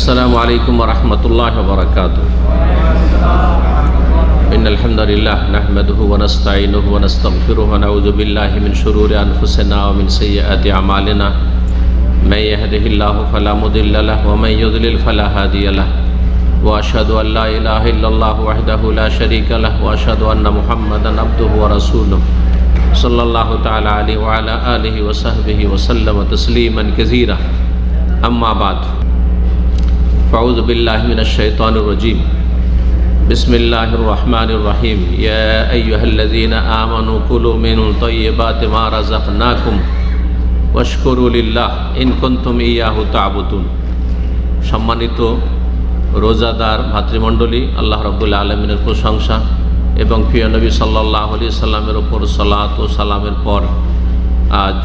السلام عليكم ورحمة الله وبركاته. إن الحمد لله نحمده ونستعينه ونستغفره ونعوذ بالله من شرور أنفسنا ومن سيئات أعمالنا. من يهده الله فلا مضل له ومن يضلل فلا هادي له. وأشهد أن لا إله إلا الله وحده لا شريك له وأشهد أن محمدا عبده ورسوله صلى الله تعالى عليه وعلى آله وصحبه وسلم تسليما كثيرا. أما بعد فأعوذ بالله من الشيطان الرجيم. بسم الله الرحمن الرحيم. يا أيها الذين آمنوا كلوا من طيبات ما رزقناكم واشكروا لله إن كنتم إياه تعبدون. সম্মানিত রোজাদার ভাতৃমণ্ডলী, আল্লাহ রাব্বুল আলামিনের প্রশংসা এবং প্রিয় নবী সাল্লাল্লাহু আলাইহি সাল্লামের ওপর সালাত ও সালামের পর আজ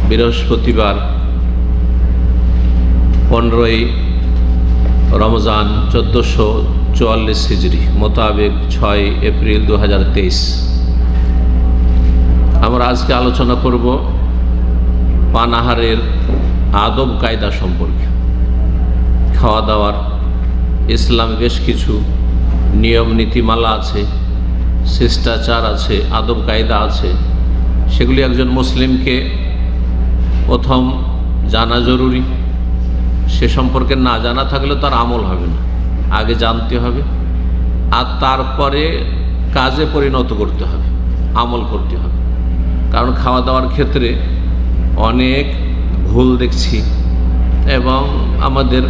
বৃহস্পতিবার 15ই রমজান 1444 হিজরি মোতাবেক 6 এপ্রিল 2023। আমরা আজকে আলোচনা করব পানাহারের আদব কায়দা সম্পর্কে। খাওয়া দাওয়ার ইসলাম বেশ কিছু নিয়ম নীতিমালা আছে, শিষ্টাচার আছে, আদব কায়দা আছে। সেগুলি একজন মুসলিমকে প্রথম জানা জরুরি। সে সম্পর্কে না জানা থাকলে তার আমল হবে না, আগে জানতে হবে আর তারপরে কাজে পরিণত করতে হবে, আমল করতে হবে। কারণ খাওয়া দাওয়ার ক্ষেত্রে অনেক ভুল দেখছি এবং আমাদের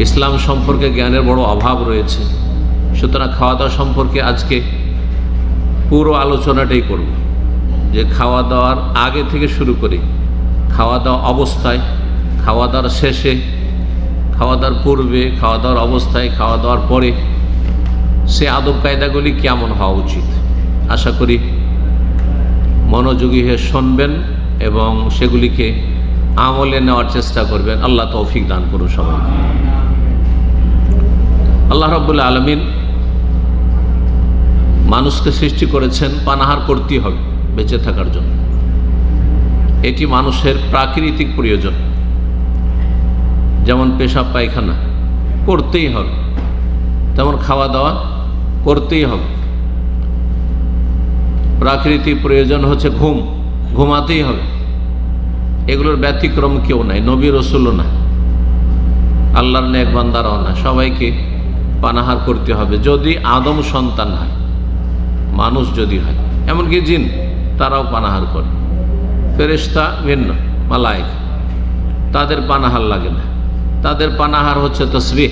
ইসলাম সম্পর্কে জ্ঞানের বড় অভাব রয়েছে। সুতরাং খাওয়া দাওয়া সম্পর্কে আজকে পুরো আলোচনাটাই করব, যে খাওয়া দাওয়ার আগে থেকে শুরু করে খাওয়া দাওয়া অবস্থায়, খাওয়া দাওয়ার শেষে, খাওয়া দাওয়ার পূর্বে, খাওয়া দাওয়ার অবস্থায়, খাওয়া দাওয়ার পরে সে আদব কায়দাগুলি কেমন হওয়া উচিত। আশা করি মনোযোগী হয়ে শুনবেন এবং সেগুলিকে আমলে নেওয়ার চেষ্টা করবেন। আল্লাহ তৌফিক দান করুন সবাইকে। আল্লাহ রাব্বুল আলামিন মানুষকে সৃষ্টি করেছেন পানাহার করতেই হবে বেঁচে থাকার জন্য। এটি মানুষের প্রাকৃতিক প্রয়োজন। যেমন পেশাব পায়খানা করতেই হবে, তেমন খাওয়া দাওয়া করতেই হবে। প্রাকৃতিক প্রয়োজন হচ্ছে ঘুম, ঘুমাতেই হবে। এগুলোর ব্যতিক্রম কেউ নাই, নবী রসুলও না, আল্লাহর নেক বান্দারাও না। সবাইকে পানাহার করতে হবে। যদি আদম সন্তান হয়, মানুষ যদি হয়, এমনকি জিন তারাও পানাহার করে। ফেরেশতা ভিন্ন, মালায়েকা তাদের পানাহার লাগে না। তাদের পানাহার হচ্ছে তাসবিহ।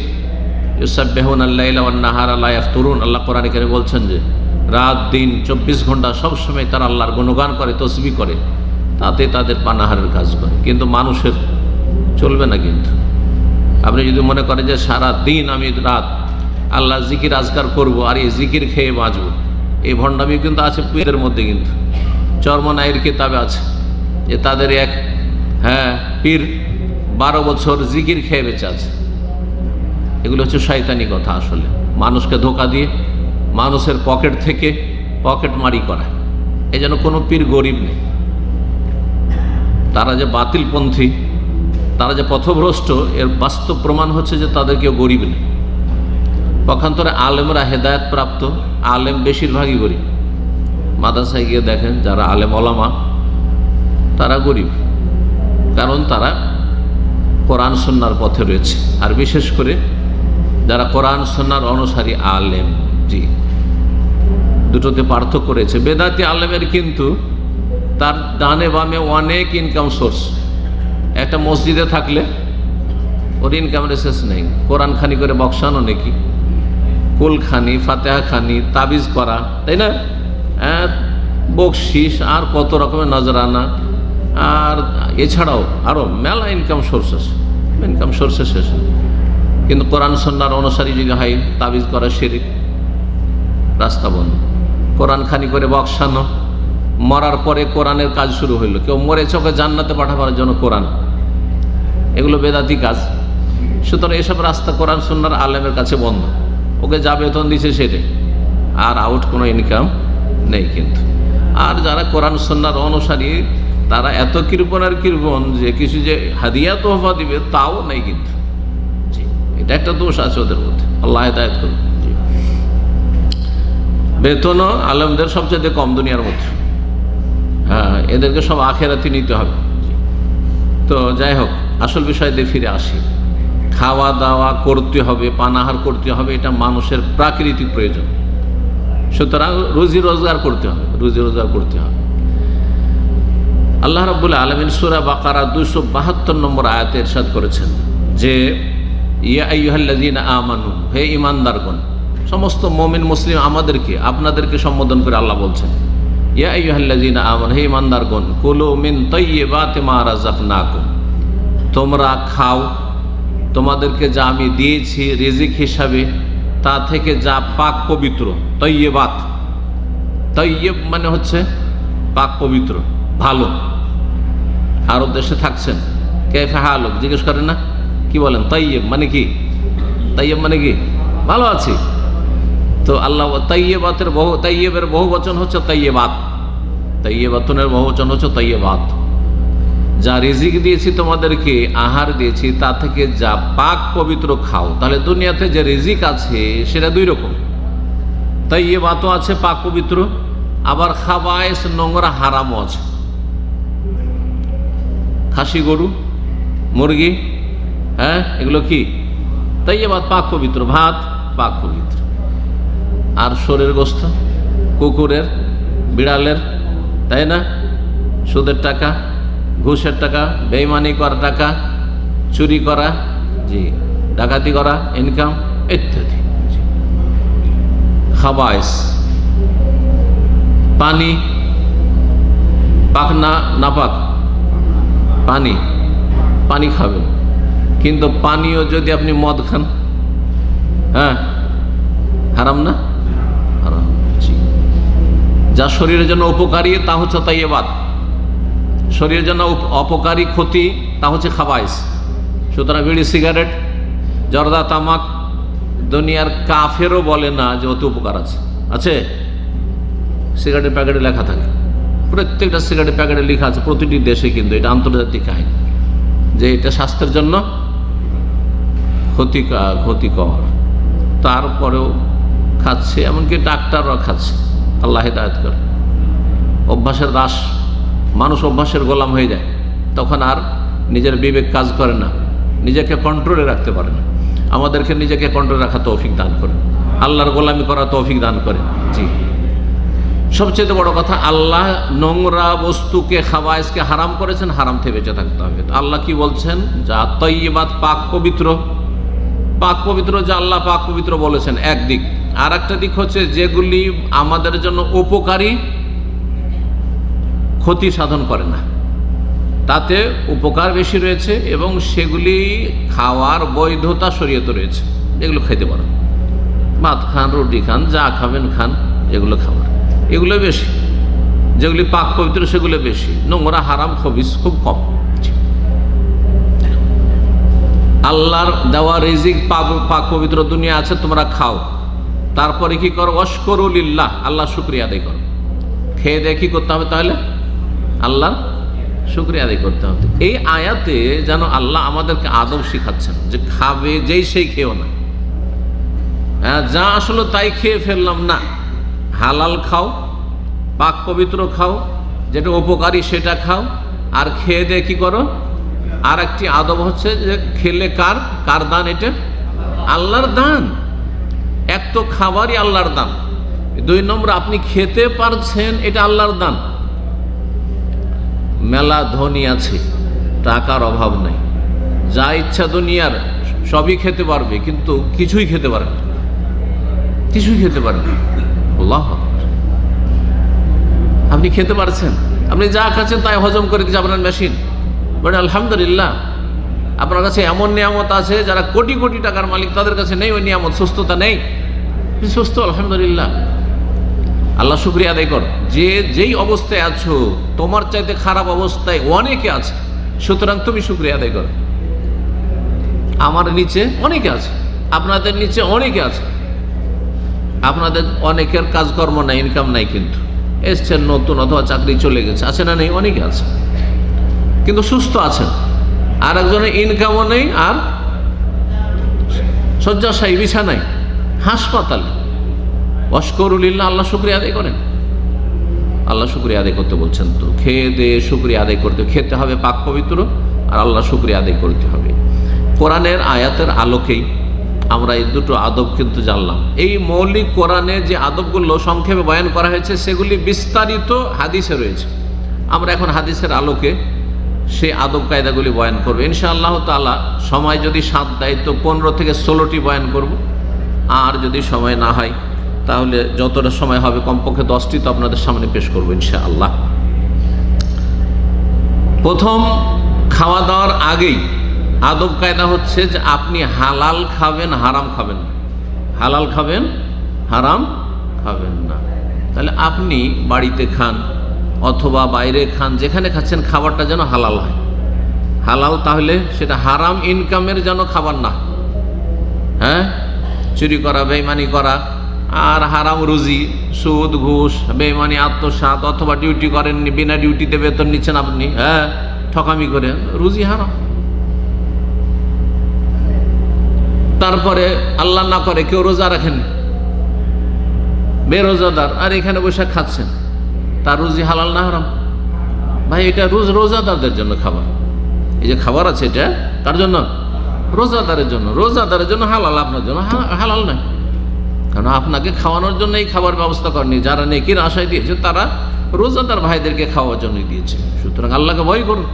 ইউসাব্বিহুনাল লাইলা ওয়ান নাহারা লা ইয়াফতুরুন। আল্লাহ কোরআনে কারিমে বলছেন যে রাত দিন 24 ঘন্টা সবসময় তারা আল্লাহর গুণগান করে, তসবিহ করে, তাতে তাদের পানাহারের কাজ করে। কিন্তু মানুষের চলবে না। কিন্তু আপনি যদি মনে করেন যে সারা দিন আমি রাত আল্লাহ জিকির আজকার করব আর এই জিকির খেয়ে বাঁচব, এই ভণ্ডামি কিন্তু আছে পীরের মধ্যে। কিন্তু চরমনাইয়ের কিতাবে আছে যে তাদের এক পীর 12 বছর জিকির খেয়ে বেঁচে আছে। এগুলো হচ্ছে শয়তানি কথা। আসলে মানুষকে ধোঁকা দিয়ে মানুষের পকেট থেকে পকেট মারি করা। এই জন্য কোনো পীর গরিব নেই। তারা যে বাতিলপন্থী, তারা যে পথভ্রষ্ট, এর বাস্তব প্রমাণ হচ্ছে যে তাদের কেউ গরিব নেই। পক্ষান্তরে আলেমরা হেদায়েত প্রাপ্ত আলেম বেশিরভাগই গরিব। মাদ্রাসায় গিয়ে দেখেন যারা আলেম ওলামা তারা গরিব, কারণ তারা কোরআন সুন্নাহর পথে রয়েছে। আর বিশেষ করে যারা কোরআন সুন্নাহর অনুসারী আলেম, জি, দুটোতে পার্থক্য রয়েছে। বেদাতি আলেমের কিন্তু তার ডানে বামে অনেক ইনকাম সোর্স। একটা মসজিদে থাকলে ওর ইনকামের শেষ নেই। কোরআন খানি করে বক্সানো নাকি, কুল খানি, ফাতেহা খানি, তাবিজ করা, তাই না, বকশিস আর কত রকমের নজরানা, আর এছাড়াও আরও মেলা ইনকাম সোর্স আছে। ইনকাম সোর্সে শেষ। কিন্তু কোরআন সুন্নাহর অনুসারী যদি হয়, তাবিজ করা শিরক, রাস্তা বন্ধ। কোরআন খানি করে বক্সানো, মরার পরে কোরআনের কাজ শুরু হইল। কেউ মরেছে, ওকে জান্নাতে পাঠাবার জন্য কোরআন, এগুলো বেদাতি কাজ। সুতরাং এসব রাস্তা কোরআন সুন্নাহর আলেমের কাছে বন্ধ। ওকে যা বেতন দিছে সেটাই, আর আউট কোনো ইনকাম নেই। কিন্তু আর যারা কোরআন সুন্নাহর অনুসারী তারা এত কৃপণ আর কৃপণ যে কিছু যে হাদিয়া তোহফা দিবে তাও নেই। কিন্তু এটা একটা দোষ আছে ওদের মধ্যে, আল্লাহ হেদায়েত করুন। বেতনও আলেমদের সবচেয়ে কম দুনিয়ার মধ্যে। হ্যাঁ, এদেরকে সব আখেরাতে নিতে হবে। তো যাই হোক, আসল বিষয় দিয়ে ফিরে আসি। খাওয়া দাওয়া করতে হবে, পানাহার করতে হবে, এটা মানুষের প্রাকৃতিক প্রয়োজন। সুতরাং রুজি রোজগার করতে হবে, রুজি রোজগার করতে হবে। আল্লাহ রাব্বুল আলামিন সূরা বাকারা 272 নম্বর আয়াতে ইরশাদ করেছেন যে ইয়া আইয়ুহাল্লাযীনা আমানু, হে ঈমানদারগণ, সমস্ত মুমিন মুসলিম আমাদেরকে আপনাদেরকে সম্বোধন করে আল্লাহ বলছেন, ইয়া আইয়ুহাল্লাযীনা আমানু, হে ঈমানদারগণ, কুলু মিন তাইয়্যিবাতি মা রাযাকনাকুম, তোমরা খাও তোমাদেরকে যা আমি দিয়েছি রিজিক হিসাবে, তা থেকে যা পাক পবিত্র। তাইয়্যিবাত, তাইয়্যিব মানে হচ্ছে পাক পবিত্র, ভালো। আরব দেশে থাকছেন, কাইফা হালুক জিজ্ঞেস করেন না, কি বলেন? তাইয়্যিব মানে কি? তাইয়্যিব মানে কি? ভালো আছি। তো আল্লাহ তাইয়্যিবের বহু বচন হচ্ছে তাইয়্যিবাত, তাইয়্যিবাতুনের বহু বচন হচ্ছে তাইয়্যিবাত। যা রিজিক দিয়েছি তোমাদেরকে, আহার দিয়েছি, তা থেকে যা পাক পবিত্র খাও। তাহলে দুনিয়াতে যে রিজিক আছে সেটা দুই রকম, তাইয়্যিবাতও আছে পাক পবিত্র, আবার খাবায়েস নোংরা হারামও আছে। খাসি, গরু, মুরগি, হ্যাঁ, এগুলো কি তাইয়্যিবাত, পাক পবিত্র, ভাত পাক পবিত্র। আর শরীর গোস্ত, কুকুরের, বিড়ালের, তাই না, সুদের টাকা, ঘুষের টাকা, বেঈমানি করা টাকা, চুরি করা, জি, ডাকাতি করা, ইনকাম ইত্যাদি। খাবায়েস, পানি পাক না নাপাক? পানি, পানি খাবেন, কিন্তু পানিও যদি আপনি মদ খান, হ্যাঁ, হারাম না? হারাম। যা শরীরের জন্য উপকারী তা হচ্ছে তাইয়্যিবাত, শরীরের জন্য অপকারী ক্ষতি তা হচ্ছে খাবায়েস। সুতরাং বিড়ি, সিগারেট, জর্দা, তামাক দুনিয়ার কাফেরও বলে না যে অতি উপকার আছে। আছে? সিগারেটের প্যাকেটে লেখা থাকে, প্রত্যেকটা সিগারেটের প্যাকেটে লেখা আছে, প্রতিটি দেশে, কিন্তু এটা আন্তর্জাতিক কাহিনী যে এটা স্বাস্থ্যের জন্য ক্ষতিকর। তারপরেও খাচ্ছে, এমনকি ডাক্তাররা খাচ্ছে। আল্লাহ হেদায়েত করে। অভ্যাসের দাস, মানুষ অভ্যাসের গোলাম হয়ে যায়, তখন আর নিজের বিবেক কাজ করে না, নিজেকে কন্ট্রোলে রাখতে পারে না। আমাদেরকে নিজেকে কন্ট্রোলে রাখা তৌফিক দান করে, আল্লাহর গোলামি করা তৌফিক দান করে। জি, সবচেয়ে বড় কথা, আল্লাহ নোংরা বস্তুকে, খাবায়েসকে হারাম করেছেন, হারাম থেকে বেঁচে থাকতে হবে। তো আল্লাহ কি বলছেন? যা তাইয়্যিবাত, পাক পবিত্র, পাক পবিত্র, যা আল্লাহ পাক পবিত্র বলেছেন একদিক, আর একটা দিক হচ্ছে যেগুলি আমাদের জন্য উপকারী, ক্ষতি সাধন করে না, তাতে উপকার বেশি রয়েছে এবং সেগুলি খাওয়ার বৈধতা শরীয়তে রয়েছে। এগুলো খেতে পারেন, ভাত খান, রুটি খান, যা খাবেন খান, এগুলো খাবার, এগুলো বেশি। যেগুলি পাক পবিত্র সেগুলো বেশি, নোংরা হারাম খবিস খুব কম। আল্লাহর দেওয়া রিজিক পাক পবিত্র দুনিয়া আছে, তোমরা খাও। তারপরে কি করো? ওয়াশকুরু লিল্লাহ, আল্লাহ শুকরিয়া আদায় করো। খেয়ে দিয়ে কি করতে হবে? তাহলে আল্লাহর শুকরিয়া আদায় করতে হবে। এই আয়াতে যেন আল্লাহ আমাদেরকে আদব শিখাচ্ছেন যে খাবে যেই সেই খেও না, হ্যাঁ, যা আসলে তাই খেয়ে ফেললাম না। হালাল খাও, পাক পবিত্র খাও, যেটা উপকারী সেটা খাও, আর খেয়ে দিয়ে কি করো? আর একটি আদব হচ্ছে যে খেলে কার দান? এটা আল্লাহর দান। এক তো খাবারই আল্লাহর দান, দুই নম্বর আপনি খেতে পারছেন, এটা আল্লাহর দান। মেলা ধনী আছে, টাকার অভাব নেই, যা ইচ্ছা দুনিয়ার সবই খেতে পারবে, কিন্তু কিছুই খেতে পারবে না, কিছুই খেতে পারবে না। আল্লাহু আকবার। আপনি খেতে পারছেন, আপনি যা খাচ্ছেন তাই হজম করে দিচ্ছে আপনার মেশিন। বলে আলহামদুলিল্লাহ, আপনার কাছে এমন নিয়ামত আছে যারা কোটি কোটি টাকার মালিক, তাদের কাছে নেই ওই নিয়ামত, সুস্থতা নেই। সুস্থ, আলহামদুলিল্লাহ, আল্লাহ শুকরিয়া আদায় কর। যেই অবস্থায় আছো, তোমার চাইতে খারাপ অবস্থায় অনেকে আছে, সুতরাং তুমি শুকরিয়া আদায় করো। আমার নিচে অনেকে আছে, আপনাদের নিচে অনেকে আছে, আপনাদের অনেকের কাজকর্ম নাই, ইনকাম নাই, কিন্তু এসছেন নতুন, অথবা চাকরি চলে গেছে, আছে না নেই? অনেকে আছে, কিন্তু সুস্থ আছেন। আর একজনের ইনকামও নেই, আর শয্যাশায়ী, বিছানায়, হাসপাতালে। ওয়াশকুরুলিল্লাহ, আল্লাহ শুকরিয়া আদায় করেন। আল্লাহ শুকরিয়া আদায় করতে বলছেন, তো খেয়ে দিয়ে শুকরিয়া আদায় করতে, খেতে হবে পাক পবিত্র, আর আল্লাহ শুকরিয়া আদায় করতে হবে। কোরআনের আয়াতের আলোকেই আমরা এই দুটো আদব কিন্তু জানলাম। এই মৌলিক কোরআনে যে আদবগুলো সংক্ষেপে বয়ান করা হয়েছে সেগুলি বিস্তারিত হাদিসে রয়েছে। আমরা এখন হাদিসের আলোকে সেই আদব কায়দাগুলি বয়ান করবো ইনশাআল্লাহ তাআলা। সময় যদি সাথ দেয় তো 15 থেকে 16টি বয়ান করব, আর যদি সময় না হয় তাহলে যতটা সময় হবে কমপক্ষে 10টি তো আপনাদের সামনে পেশ করবো ইনশাআল্লাহ। প্রথম, খাওয়া দাওয়ার আগেই আদব কায়দা হচ্ছে যে আপনি হালাল খাবেন, হারাম খাবেন না। হালাল খাবেন, হারাম খাবেন না। তাহলে আপনি বাড়িতে খান অথবা বাইরে খান, যেখানে খাচ্ছেন খাবারটা যেন হালাল হয়। হালাল তাহলে সেটা হারাম ইনকামের যেন খাবার না। হ্যাঁ, চুরি করা, বেঈমানি করা, আর হারাম রুজি, সুদ, ঘুষ, বেঈমানি, আত্মসাৎ, অথবা ডিউটি করেননি, বিনা ডিউটিতে বেতন নিচ্ছেন আপনি, হ্যাঁ, ঠকামি করে, রুজি হারাম। তারপরে আল্লাহ না করে কেউ রোজা রাখেন, বেরোজাদার, আর এখানে বসে খাচ্ছেন, তার রুজি হালাল না হারাম? ভাই, এটা রোজাদারদের জন্য খাবার। এই যে খাবার আছে, এটা কার জন্য? রোজাদারের জন্য। রোজাদারের জন্য হালাল, আপনার জন্য হালাল নয়। কারণ আপনাকে খাওয়ানোর জন্য এই খাবার ব্যবস্থা করেনি। যারা নেকির আশায় দিয়েছে তারা রোজাদার ভাইদেরকে খাওয়ার জন্যই দিয়েছে। সুতরাং আল্লাহকে ভয় করুন,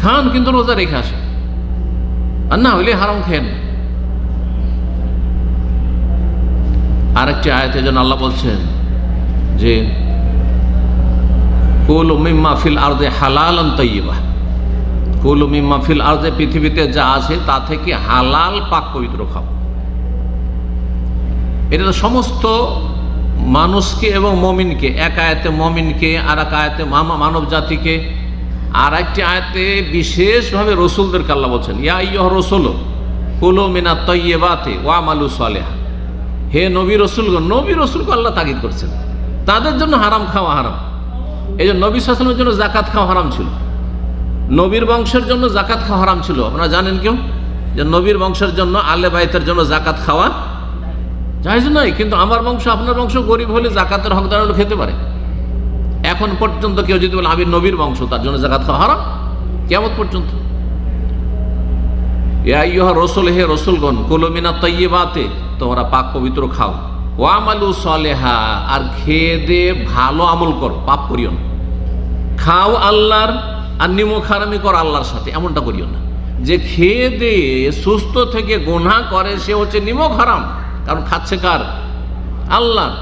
খান কিন্তু রোজা রেখে আসেন, আর না হইলে হারাম খেয়েন না। আরেকটি আয়াতে যেন আল্লাহ বলছেন যে কুলু মিম্মা ফিল আরদে হালালান তাইয়্যিবা, কুলু মিম্মা ফিল আরদে, পৃথিবীতে যা আছে তা থেকে হালাল পাক পবিত্র খাও। এটা তো সমস্ত মানুষকে এবং মমিনকে, এক আয়াতে মমিনকে, আর এক আয়াতে মানব জাতিকে, আর একটি আয়াতে বিশেষভাবে রসুলদেরকে আল্লাহ বলছেন ইয়া আইয়ুহা রাসূল কুলু মিনাত তাইয়্যিবাতি ওয়া আমালু সালিহা। হে নবী রসুলগণ, নবী রসুলকে আল্লাহ তাগিদ করছেন, তাদের জন্য হারাম খাওয়া হারাম। এই জন্য নবী সাল্লাল্লাহু আলাইহি ওয়াসাল্লামের জন্য জাকাত খাওয়া হারাম ছিল, নবীর বংশের জন্য জাকাত খাওয়া হারাম ছিল। আপনারা জানেন কেউ যে নবীর বংশের জন্য, আলে বাইতের জন্য জাকাত খাওয়া জায়েজ নয়, কিন্তু আমার বংশ, আপনার বংশ গরিব হলে জাকাতের হকদার হলে খেতে পারে। এখন পর্যন্ত কেউ যদি বলে আমি নবীর বংশ, তার জন্য জাকাত খাওয়া হারাম কিয়ামত পর্যন্ত। ইয়া আইয়ুহা রাসূল, হে রাসূলগণ, কুলু মিনাত তাইয়্যিবাতি, তোমরা পাক পবিত্র খাও, ওয়া আমালু সালিহা, আর খেয়ে দে ভালো আমল করো, পাপ করিও না। খাও আল্লাহর, আর নিমক হারামি করো আল্লাহর সাথে, এমনটা করিও না। যে খেয়ে দে সুস্থ থেকে গুনাহ করে সে হচ্ছে নিমক হারাম, কারণ খাচ্ছে কার? আল্লাহর,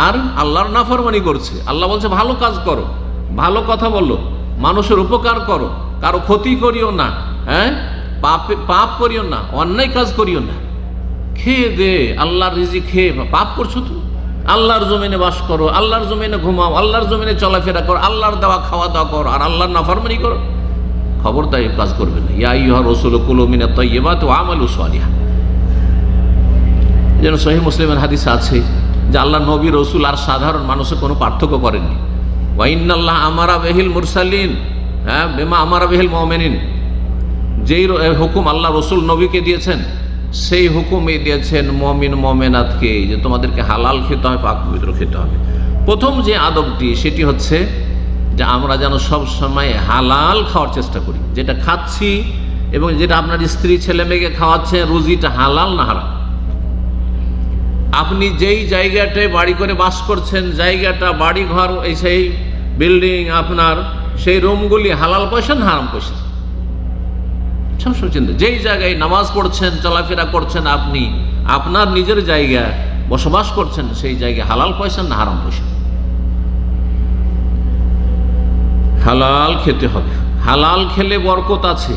আর আল্লাহর নাফরমানি করছে। আল্লাহ বলছে ভালো কাজ করো, ভালো কথা বলো, মানুষের উপকার করো, কারো ক্ষতি করিও না, হ্যাঁ, পাপ করিও না, অন্যায় কাজ করিও না। খেয়ে দে আল্লাহর রিজিক, খেয়ে পাপ করছো তো? আল্লাহর জমিনে বাস করো, আল্লাহর জমিনে ঘুমাও, আল্লাহর জমিনে চলাফেরা করো, আল্লাহর দেওয়া খাওয়া দাওয়া করো, আর আল্লাহর নাফরমানি করো, খবরদার এই কাজ করবে না। ইয়া আইয়ুহা রাসূল কুলু মিনাত তাইয়্যিবাতি ওয়া আমালু সালিহা। যেন সহিহ মুসলিমের হাদিস আছে যে আল্লাহ নবী রসুল আর সাধারণ মানুষের কোনো পার্থক্য করেননি। ওয়া ইন্নাল্লাহ আমারা বিহিল মুরসালিন, হ্যাঁ, বিমা আমারা বিহিল মুমিনিন, যেই হুকুম আল্লাহ রসুল নবীকে দিয়েছেন সেই হুকুমই দিয়েছেন মুমিন মুমিনাতকে, যে তোমাদেরকে হালাল খেতে হবে, পাক পবিত্র খেতে হবে। প্রথম যে আদবটি সেটি হচ্ছে যে আমরা যেন সব সময় হালাল খাওয়ার চেষ্টা করি। যেটা খাচ্ছি এবং যেটা আপনার স্ত্রী ছেলে মেয়েকে খাওয়াচ্ছে, রুজিটা হালাল না হারাম। আপনি যেই জায়গাটায় বাড়ি করে বাস করছেন, জায়গাটা, বাড়ি ঘর, এই সেই বিল্ডিং, আপনার সেই রুমগুলি হালাল পয়সা না হারাম পয়সা? সবসময় চিন্তা, যেই জায়গায় নামাজ পড়ছেন, চলাফেরা করছেন, আপনি আপনার নিজের জায়গায় বসবাস করছেন, সেই জায়গায় হালাল পয়সা না হারাম পয়সা? হালাল খেতে হবে। হালাল খেলে বরকত আছে,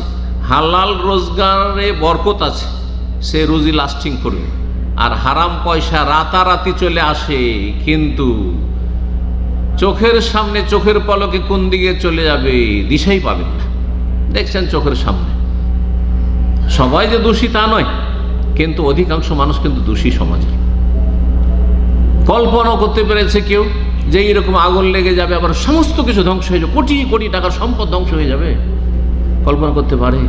হালাল রোজগারে বরকত আছে, সে রুজি লাস্টিং করবে। আর হারাম পয়সা রাতারাতি চলে আসে, কিন্তু চোখের সামনে, চোখের পলকে কোন দিকে চলে যাবে দিশাই পাবেন না। দেখছেন চোখের সামনে, সবাই যে দোষী তা নয়, কিন্তু অধিকাংশ মানুষ কিন্তু দোষী সমাজের। কল্পনা করতে পেরেছে কেউ যে এইরকম আগুন লেগে যাবে, আবার সমস্ত কিছু ধ্বংস হয়ে যাবে, কোটি কোটি টাকার সম্পদ ধ্বংস হয়ে যাবে? কল্পনা করতে পারে?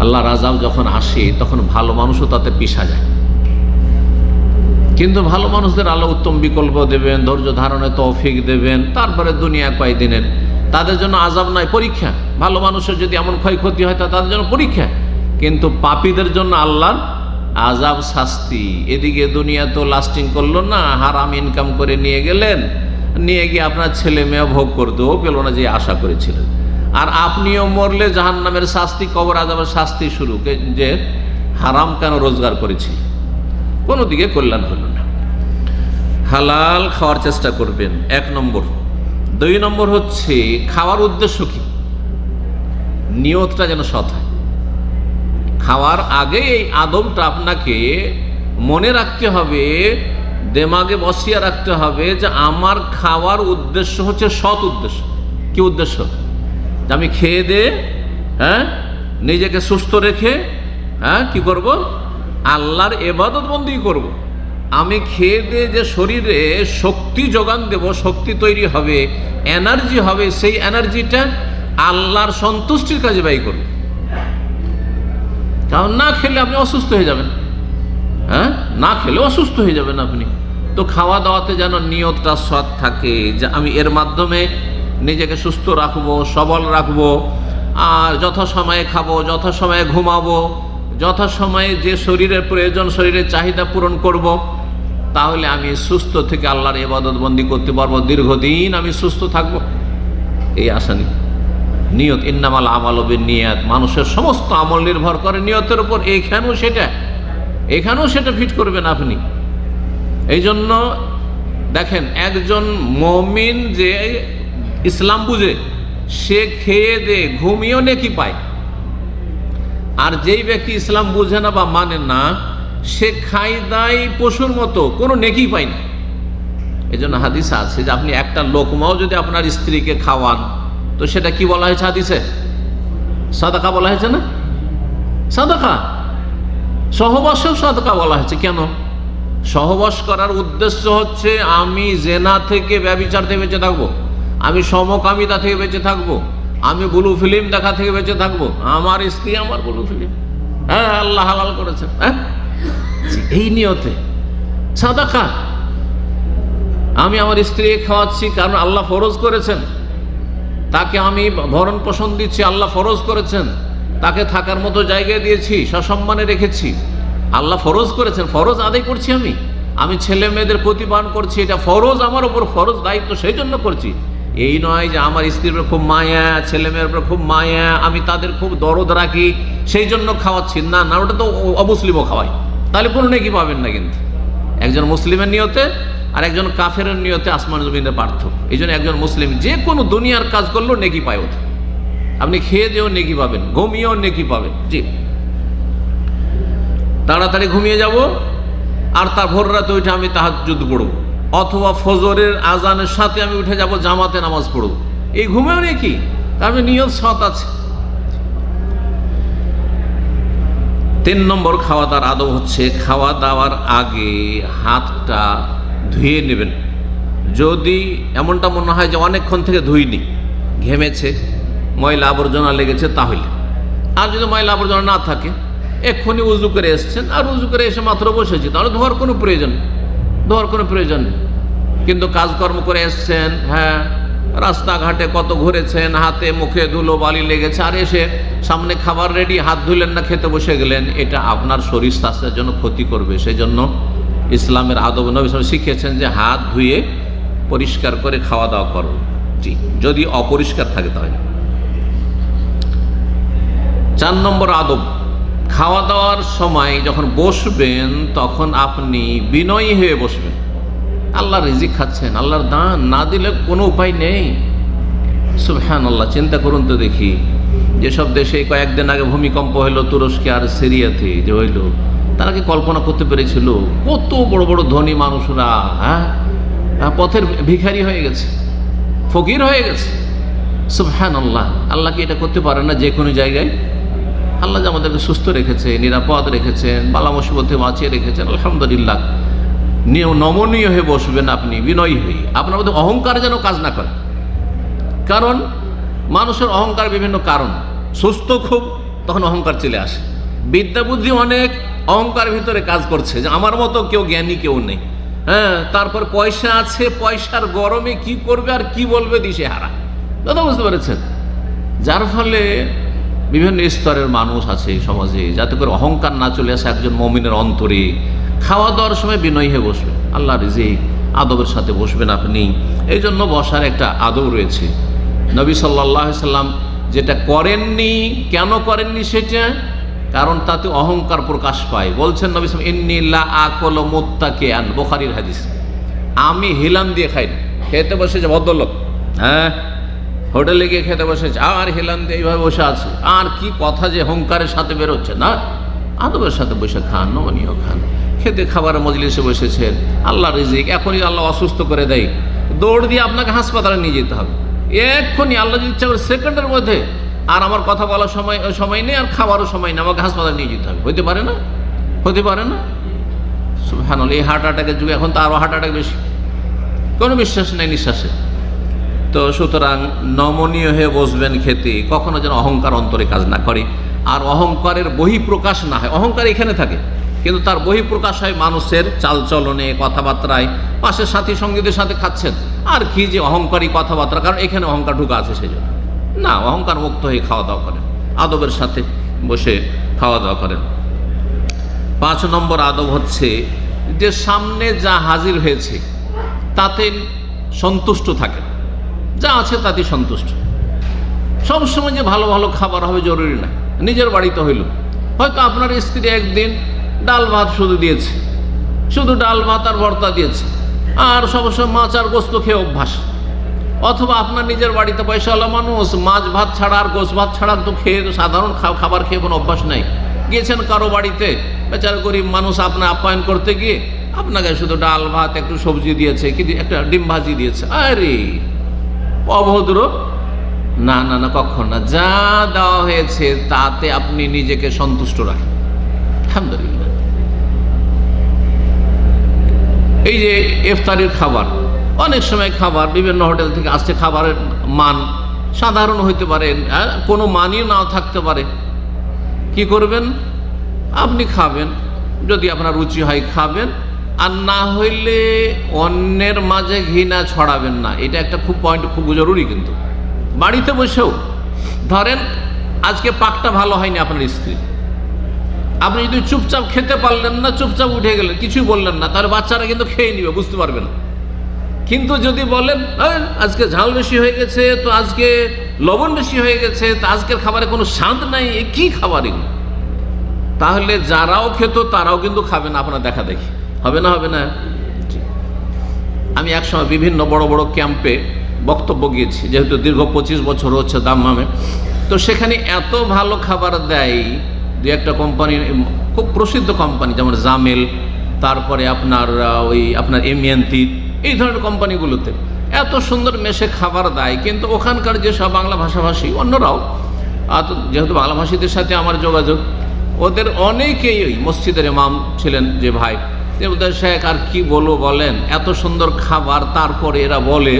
আল্লাহর আযাব যখন আসে তখন ভালো মানুষও তাতে পিষা যায়, কিন্তু ভালো মানুষদের আল্লাহ উত্তম বিকল্প দেবেন, ধৈর্য ধারণে তৌফিক দেবেন। তারপরে দুনিয়া কয়দিনের, তাদের জন্য আযাব নাই, পরীক্ষা। ভালো মানুষের যদি এমন ক্ষয়ক্ষতি হয় তা তাদের জন্য পরীক্ষা, কিন্তু পাপীদের জন্য আল্লাহর আযাব, শাস্তি। এদিকে দুনিয়া তো লাস্টিং করলো না, হারাম ইনকাম করে নিয়ে গেলেন, নিয়ে গিয়ে আপনার ছেলে মেয়ে ভোগ করতেও পেল না যে আশা করেছিলেন। আর আপনিও মরলে জাহান্নামের শাস্তি, কবর আযাবের শাস্তি শুরু, যে হারাম কেন রোজগার করেছি, কোনো দিকে কল্যাণ হলো না। হালাল খাওয়ার চেষ্টা করবেন, 1 নম্বর। 2 নম্বর হচ্ছে খাওয়ার উদ্দেশ্য কি, নিয়তটা যেন সৎ হয়। খাওয়ার আগে এই আদবটা আপনাকে মনে রাখতে হবে, দেমাগে বসিয়ে রাখতে হবে যে আমার খাওয়ার উদ্দেশ্য হচ্ছে সৎ উদ্দেশ্য। কি উদ্দেশ্য? যে আমি খেয়ে দিয়ে নিজেকে সুস্থ রেখে কি করব, আল্লাহর ইবাদত বন্দেগী করব। আমি খেয়ে দিয়ে যে শরীরে শক্তি যোগান দেব, শক্তি তৈরি হবে, এনার্জি হবে, সেই এনার্জিটা আল্লাহর সন্তুষ্টির কাজে ব্যয় করব। কারণ না খেলে আপনি অসুস্থ হয়ে যাবেন, না খেলে অসুস্থ হয়ে যাবেন আপনি। তো খাওয়া দাওয়াতে যেন নিয়তটা সৎ থাকে, যে আমি এর মাধ্যমে নিজেকে সুস্থ রাখবো, সবল রাখবো, আর যথাসময়ে খাবো, যথাসময়ে ঘুমাবো, যথাসময়ে যে শরীরের প্রয়োজন, শরীরের চাহিদা পূরণ করব। তাহলে আমি সুস্থ থেকে আল্লাহর ইবাদত বন্দেগী করতে পারবো, দীর্ঘদিন আমি সুস্থ থাকবো, এই আশা নেই। নিয়ত, ইন্নামাল আমালু বিন্নিয়াত, মানুষের সমস্ত আমল নির্ভর করে নিয়তের উপর। এখানেও সেটা ফিট করবেন আপনি। এই জন্য দেখেন, একজন মুমিন যে ইসলাম বুঝে, সে খেয়ে দে ঘুমিয়েও নেকি পায়। আর যেই ব্যক্তি ইসলাম বুঝে না বা মানে না, সে খাই দায় পশুর মতো, কোনো নেকি পায় না। এই জন্য হাদিসে আছে যে আপনি একটা লোকমাও যদি আপনার স্ত্রীকে খাওয়ান, তো সেটা কি বলা হয়েছে হাদিসে? সাদাকা বলা হয়েছে না? সাদাকা, সহবাসেও সাদাকা বলা হয়েছে। কেন? সহবাস করার উদ্দেশ্য হচ্ছে আমি জেনা থেকে, ব্যভিচার থেকে বেঁচে থাকবো, আমি সমকামিতা থেকে বেঁচে থাকবো, আমি ব্লু ফিল্ম দেখা থেকে বেঁচে থাকবো। আমার স্ত্রী আমার ব্লু ফিল্ম, আল্লাহ হালাল করেছেন, এই নিয়তে সাদাকা। আমি আমার স্ত্রীকে খাওয়াচ্ছি কারণ আল্লাহ ফরজ করেছেন, তাকে আমি ভরণ পোষণ দিচ্ছি, আল্লাহ ফরজ করেছেন, তাকে থাকার মতো জায়গায় দিয়েছি, সসম্মানে রেখেছি, আল্লাহ ফরজ করেছেন, ফরজ আদায় করছি। আমি ছেলে মেয়েদের প্রতিপালন করছি, এটা ফরজ, আমার উপর ফরজ দায়িত্ব, সেই জন্য করছি। এই নয় যে আমার স্ত্রীর উপর খুব মায়া, ছেলে মেয়ের উপর খুব মায়া, আমি তাদের খুব দরদ রাখি, সেই জন্য খাওয়াচ্ছি। না, ওটা তো অমুসলিমও খাওয়াই, তাহলে কোনো নেকি পাবেন না। কিন্তু একজন মুসলিমের নিয়তে আর একজন কাফেরের নিয়তে আসমান জমিনের পার্থক্য। এই জন্য একজন মুসলিম যে কোনো দুনিয়ার কাজ করলেও নেকি পায় ওঠে। আপনি খেয়ে দিয়েও নেকি পাবেন, ঘুমিয়েও নেকি পাবেন। জি, তাড়াতাড়ি ঘুমিয়ে যাব, আর তার ভোর রাতে উঠে আমি তাহাজ্জুদ পড়ব, অথবা ফজরের আজানের সাথে আমি উঠে যাব, জামাতে নামাজ পড়ব। এই ঘুমেও নেকি, কারণ নিয়ত সৎ আছে। 3 নম্বর খাওয়া দাওয়ার আদব হচ্ছে, খাওয়া দাওয়ার আগে হাতটা ধুয়ে নেবেন। যদি এমনটা মনে হয় যে অনেকক্ষণ থেকে ধুইনি, ঘেমেছে, ময়লা আবর্জনা লেগেছে, তাহলে। আর যদি ময়লা আবর্জনা না থাকে, এক্ষুনি উজু করে এসছেন, আর উজু করে এসে মাত্র বসেছি, তাহলে ধোয়ার কোনো প্রয়োজন নেই। কিন্তু কাজকর্ম করে এসছেন, রাস্তাঘাটে কত ঘুরেছেন, হাতে মুখে ধুলো বালি লেগেছে, আর এসে সামনে খাবার রেডি, হাত ধুলেন না, খেতে বসে গেলেন, এটা আপনার শরীর স্বাস্থ্যের জন্য ক্ষতি করবে। সেই জন্য ইসলামের আদব, নবী সাল্লাল্লাহু আলাইহি ওয়াসাল্লাম শিখিয়েছেন যে হাত ধুয়ে পরিষ্কার করে খাওয়া দাওয়া করো। জি, যদি অপরিষ্কার থাকে তাহলে। 4 নম্বর আদব, খাওয়া দাওয়ার সময় যখন বসবেন তখন আপনি বিনয়ী হয়ে বসবেন। আল্লাহ রিজিক খাচ্ছেন, আল্লাহর দান, না দিলে কোনো উপায় নেই। সুবহানাল্লাহ, চিন্তা করুন তো দেখি, যেসব দেশে কয়েকদিন আগে ভূমিকম্প হলো, তুরস্কে আর সিরিয়াতে যে হইল, তারা কি কল্পনা করতে পেরেছিল কত বড় বড় ধনী মানুষরা পথের ভিখারি হয়ে গেছে, ফকির হয়ে গেছে? সুবহানাল্লাহ, আল্লাহ কি এটা করতে পারেন না যে কোনো জায়গায়? আল্লাহ যে আমাদেরকে সুস্থ রেখেছে, নিরাপদ রেখেছেন, বালা মুসিবতে বাঁচিয়ে রেখেছেন, আলহামদুলিল্লাহ। নমনীয় হয়ে বসবেন আপনি, বিনয়ী হয়ে। আপনার মধ্যে অহংকার যেন কাজ না করে, কারণ মানুষের অহংকার বিভিন্ন কারণ। সুস্থ খুব, তখন অহংকার চলে আসে। বিদ্যা বুদ্ধি অনেক, অহংকার ভিতরে কাজ করছে যে আমার মতো কেউ জ্ঞানী কেউ নেই। হ্যাঁ, তারপর পয়সা আছে, পয়সার গরমে কি করবে আর কি বলবে দিশেহারা। কথা বুঝতে পেরেছেন? যার ফলে বিভিন্ন স্তরের মানুষ আছে সমাজে, যাতে করে অহংকার না চলে আসে একজন মুমিনের অন্তরে। খাওয়া দাওয়ার সময় বিনয়ী হয়ে বসবে, আল্লাহ রিজিক আদবের সাথে বসবেন আপনি। এই জন্য বসার একটা আদব রয়েছে। নবী সাল্লাল্লাহু আলাইহি সাল্লাম যেটা করেননি, কেন করেননি সেটা, কারণ তাতে অহংকার প্রকাশ পায়। বলছেন নবী সাল্লাল্লাহু আলাইহি ওয়াসাল্লাম, ইন্নী লা আকুলু মুত্তাকিআন, বুখারীর হাদিস। আমি হেলান দিয়ে খাই না। খেতে বসেছে ভদ্রলোক, হ্যাঁ, হোটেলে গিয়ে খেতে বসেছে, আর হেলান দিয়ে এইভাবে বসে আছে, আর কি কথা যে অহংকারের সাথে বেরোচ্ছে না। আদবের সাথে বসে খান, নমনীয় খান। খেতে খাবারের মজলিসে বসেছেন, আল্লাহ রিজিক, এখনই আল্লাহ অসুস্থ করে দেয়, দৌড় দিয়ে আপনাকে হাসপাতালে নিয়ে যেতে হবে এক্ষুনি, আল্লাহ যদি ইচ্ছা করে সেকেন্ডের মধ্যে। আর আমার কথা বলার সময় নেই, আর খাবারও সময় নেই, আমাকে হাসপাতালে নিয়ে যেতে হবে। হতে পারে না? হতে পারে না? সুবহানাল্লাহ। এই হার্ট অ্যাটাকের যুগে এখন তো আরও হার্ট অ্যাটাক বেশি, কোনো বিশ্বাস নেই নিঃশ্বাসে। তো সুতরাং নমনীয় হয়ে বসবেন খেতে, কখনো যেন অহংকার অন্তরে কাজ না করে, আর অহংকারের বহিঃপ্রকাশ না হয়। অহংকার এখানে থাকে, কিন্তু তার বহিঃপ্রকাশ হয় মানুষের চালচলনে, কথাবার্তায়। পাশের সাথী সঙ্গীদের সাথে খাচ্ছেন, আর কি যে অহংকারী কথাবার্তা, কারণ এখানে অহংকার ঢুকে আছে সেই জন্য। না, অহংকার মুক্ত হয়ে খাওয়া দাওয়া করেন, আদবের সাথে বসে খাওয়া দাওয়া করেন। 5 নম্বর আদব হচ্ছে যে সামনে যা হাজির হয়েছে তাতে সন্তুষ্ট থাকেন, যা আছে তাতে সন্তুষ্ট। সবসময় যে ভালো ভালো খাবার হবে জরুরি না। নিজের বাড়িতে হইল, হয়তো আপনার স্ত্রী একদিন ডাল ভাত শুধু দিয়েছে, শুধু ডাল ভাত আর ভর্তা দিয়েছে, আর সবসময় মাছ আর গোস্ত খেয়ে অভ্যাস। অথবা আপনার নিজের বাড়িতে পয়সাওয়ালা মানুষ, মাছ ভাত ছাড়া আর গোস্ত ভাত ছাড়া তো খেয়ে, সাধারণ খাবার খেয়ে কোনো অভ্যাস নাই। গিয়েছেন কারো বাড়িতে, বেচারা গরিব মানুষ, আপনার আপ্যায়ন করতে গিয়ে আপনাকে শুধু ডাল ভাত, একটু সবজি দিয়েছে, কি একটা ডিম ভাজি দিয়েছে। আরে অভদ্র! না না না, কখন না। যা দেওয়া হয়েছে তাতে আপনি নিজেকে সন্তুষ্ট রাখেন, আলহামদুলিল্লাহ। এই যে ইফতারির খাবার, অনেক সময় খাবার বিভিন্ন হোটেল থেকে আসছে, খাবারের মান সাধারণ হইতে পারে, কোনো মানই নাও থাকতে পারে। কি করবেন? আপনি খাবেন, যদি আপনার রুচি হয় খাবেন, আর না হইলে অন্যের মাঝে ঘৃণা ছড়াবেন না। এটা একটা খুব জরুরি। কিন্তু বাড়িতে বসেও ধরেন আজকে পাকটা ভালো হয়নি আপনার স্ত্রী, আপনি যদি চুপচাপ খেতে পারলেন না, চুপচাপ উঠে গেলেন, কিছুই বললেন না, তাহলে বাচ্চারা কিন্তু খেয়ে নিবে, বুঝতে পারবে না। কিন্তু যদি বলেন আজকে ঝাল বেশি হয়ে গেছে, তো আজকে লবণ বেশি হয়ে গেছে, তো আজকের খাবারে কোনো স্বাদ নাই, এ কি খাবার এগুলো, তাহলে যারাও খেত তারাও কিন্তু খাবে না, আপনার দেখা দেখি হবে না, হবে না। আমি একসময় বিভিন্ন বড় বড় ক্যাম্পে বক্তব্য গিয়েছি, যেহেতু দীর্ঘ 25 বছর হচ্ছে দাম্মামে। তো সেখানে এত ভালো খাবার দেয়, দু একটা কোম্পানি, খুব প্রসিদ্ধ কোম্পানি, যেমন জামেল, তারপরে আপনার এমিয়ান্তি, এই ধরনের কোম্পানিগুলোতে এত সুন্দর মেশে খাবার দেয়। কিন্তু ওখানকার যেসব বাংলা ভাষাভাষী, অন্যরাও, যেহেতু বাংলা ভাষীদের সাথে আমার যোগাযোগ, ওদের অনেকেই ওই মসজিদের ইমাম ছিলেন যে ভাই, ওদের শেখ আর কি বলবো বলেন, এত সুন্দর খাবার, তারপরে এরা বলে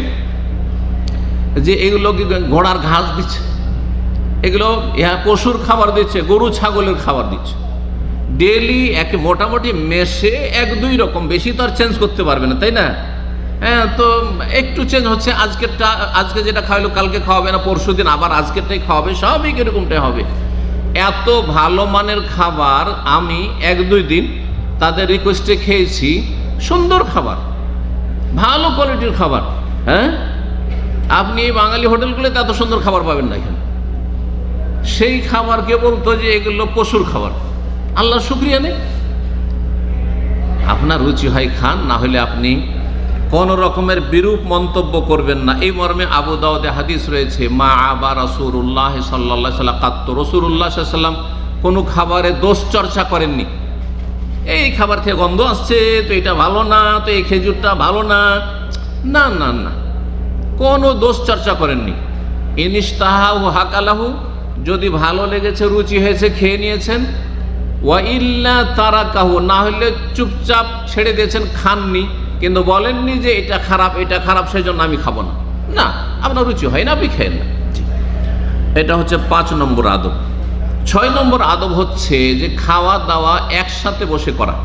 যে এগুলো কি ঘোড়ার ঘাস দিচ্ছে, এগুলো পশুর খাবার দিচ্ছে, গরু ছাগলের খাবার দিচ্ছে। ডেলি মোটামুটি মেশে 1-2 রকম, বেশি তো আর চেঞ্জ করতে পারবে না, তাই না? হ্যাঁ, তো একটু চেঞ্জ হচ্ছে, আজকে যেটা খাওয়ালো কালকে খাওয়াবে না, পরশু দিন আবার আজকেরটাই খাওয়াবে, সবই এরকমটাই হবে। এত ভালো মানের খাবার আমি 1-2 দিন তাদের রিকোয়েস্টে খেয়েছি, সুন্দর খাবার, ভালো কোয়ালিটির খাবার। হ্যাঁ, আপনি এই বাঙালি হোটেলগুলোতে এত সুন্দর খাবার পাবেন না এখানে। সেই খাবারকে বলতো যে এগুলো পশুর খাবার। আল্লাহ শুকরিয়া নেই। আপনার রুচি হয় খান, না হলে আপনি কোন রকমের বিরূপ মন্তব্য করবেন না। এই মর্মে আবু দাউদে হাদিস রয়েছে, মা আবা রাসূলুল্লাহ সাল্লাল্লাহু আলাইহি ওয়াসাল্লাম কাত্তু, রাসূলুল্লাহ সাল্লাল্লাহু আলাইহি ওয়াসাল্লাম কোনো খাবারে দোষ চর্চা করেননি। এই খাবার থেকে গন্ধ আসছে, তো এটা ভালো না, তো এই খেজুরটা ভালো না, না না না, কোনো দোষ চর্চা করেননি। ইনিশতাহাহু হাকালাহু, যদি ভালো লেগেছে, রুচি হয়েছে, খেয়ে নিয়েছেন। ওয়া ইল্লা তারাকাহু, না হলে চুপচাপ ছেড়ে দিয়েছেন, খাননি, কিন্তু বলেননি যে এটা খারাপ সেই জন্য আমি খাবো না। না, আপনার রুচি হয় না, আপনি খেয়েন না। এটা হচ্ছে 5 নম্বর আদব। 6 নম্বর আদব হচ্ছে যে খাওয়া দাওয়া একসাথে বসে করা।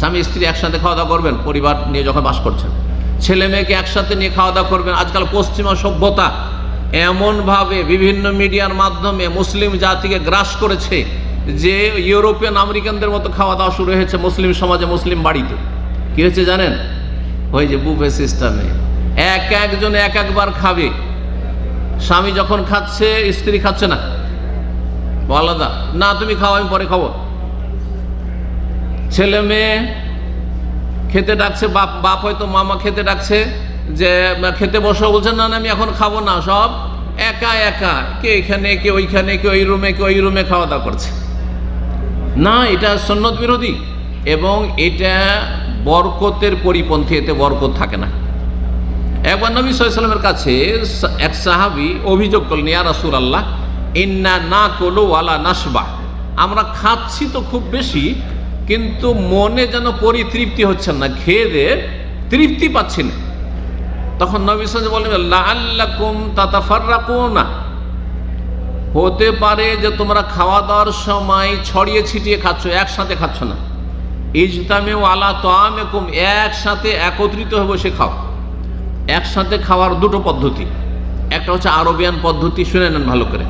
স্বামী স্ত্রী একসাথে খাওয়া দাওয়া করবেন, পরিবার নিয়ে যখন বাস করছেন, ছেলে মেয়েকে একসাথে নিয়ে খাওয়া দাওয়া করবেন। আজকাল পশ্চিমা সভ্যতা এমনভাবে বিভিন্ন মিডিয়ার মাধ্যমে মুসলিম জাতিকে গ্রাস করেছে যে ইউরোপিয়ান আমেরিকানদের মতো খাওয়া দাওয়া শুরু হয়েছে মুসলিম সমাজে, মুসলিম বাড়িতে। কী হয়েছে জানেন? ওই যে বুফে সিস্টেমে একজন একবার খাবে। স্বামী যখন খাচ্ছে স্ত্রী খাচ্ছে না, আলাদা না, তুমি খাও আমি পরে খাবো। ছেলে মেয়ে খেতে ডাকছে, বাপ হয়তো মামা খেতে ডাকছে যে খেতে বসো, বলছেন না আমি এখন খাবো না, সব একা একা, কে এখানে কে ওইখানে, কে ওই রুমে কে ওই রুমে খাওয়া দাওয়া করছে। না, এটা সুন্নত বিরোধী এবং এটা বরকতের পরিপন্থী, এতে বরকত থাকে না। একবার নবী সাল্লাল্লাহু আলাইহি ওয়াসাল্লামের কাছে এক সাহাবী অভিযোগ করলেন, ইয়া রাসূলুল্লাহ ইন্না নাকুলু ওয়ালা নাশবা, আমরা খাচ্ছি তো খুব বেশি কিন্তু মনে যেন পরিতৃপ্তি হচ্ছে না, খেয়ে দিয়ে তৃপ্তি পাচ্ছি না। তখন নবী সাল্লাল্লাহু আলাইহি ওয়াসাল্লাম বললেন লাআল্লাকুম তাতাফাররাকুনা, হতে পারে যে তোমরা খাওয়া দাওয়ার সময় ছড়িয়ে ছিটিয়ে খাচ্ছ, একসাথে খাচ্ছ না। ইজতামিউ আলা তাআমিকুম, একসাথে একত্রিত হয়ে বসে খাও। একসাথে খাওয়ার দুটো পদ্ধতি, একটা হচ্ছে আরবিয়ান পদ্ধতি, শুনে নেন ভালো করে।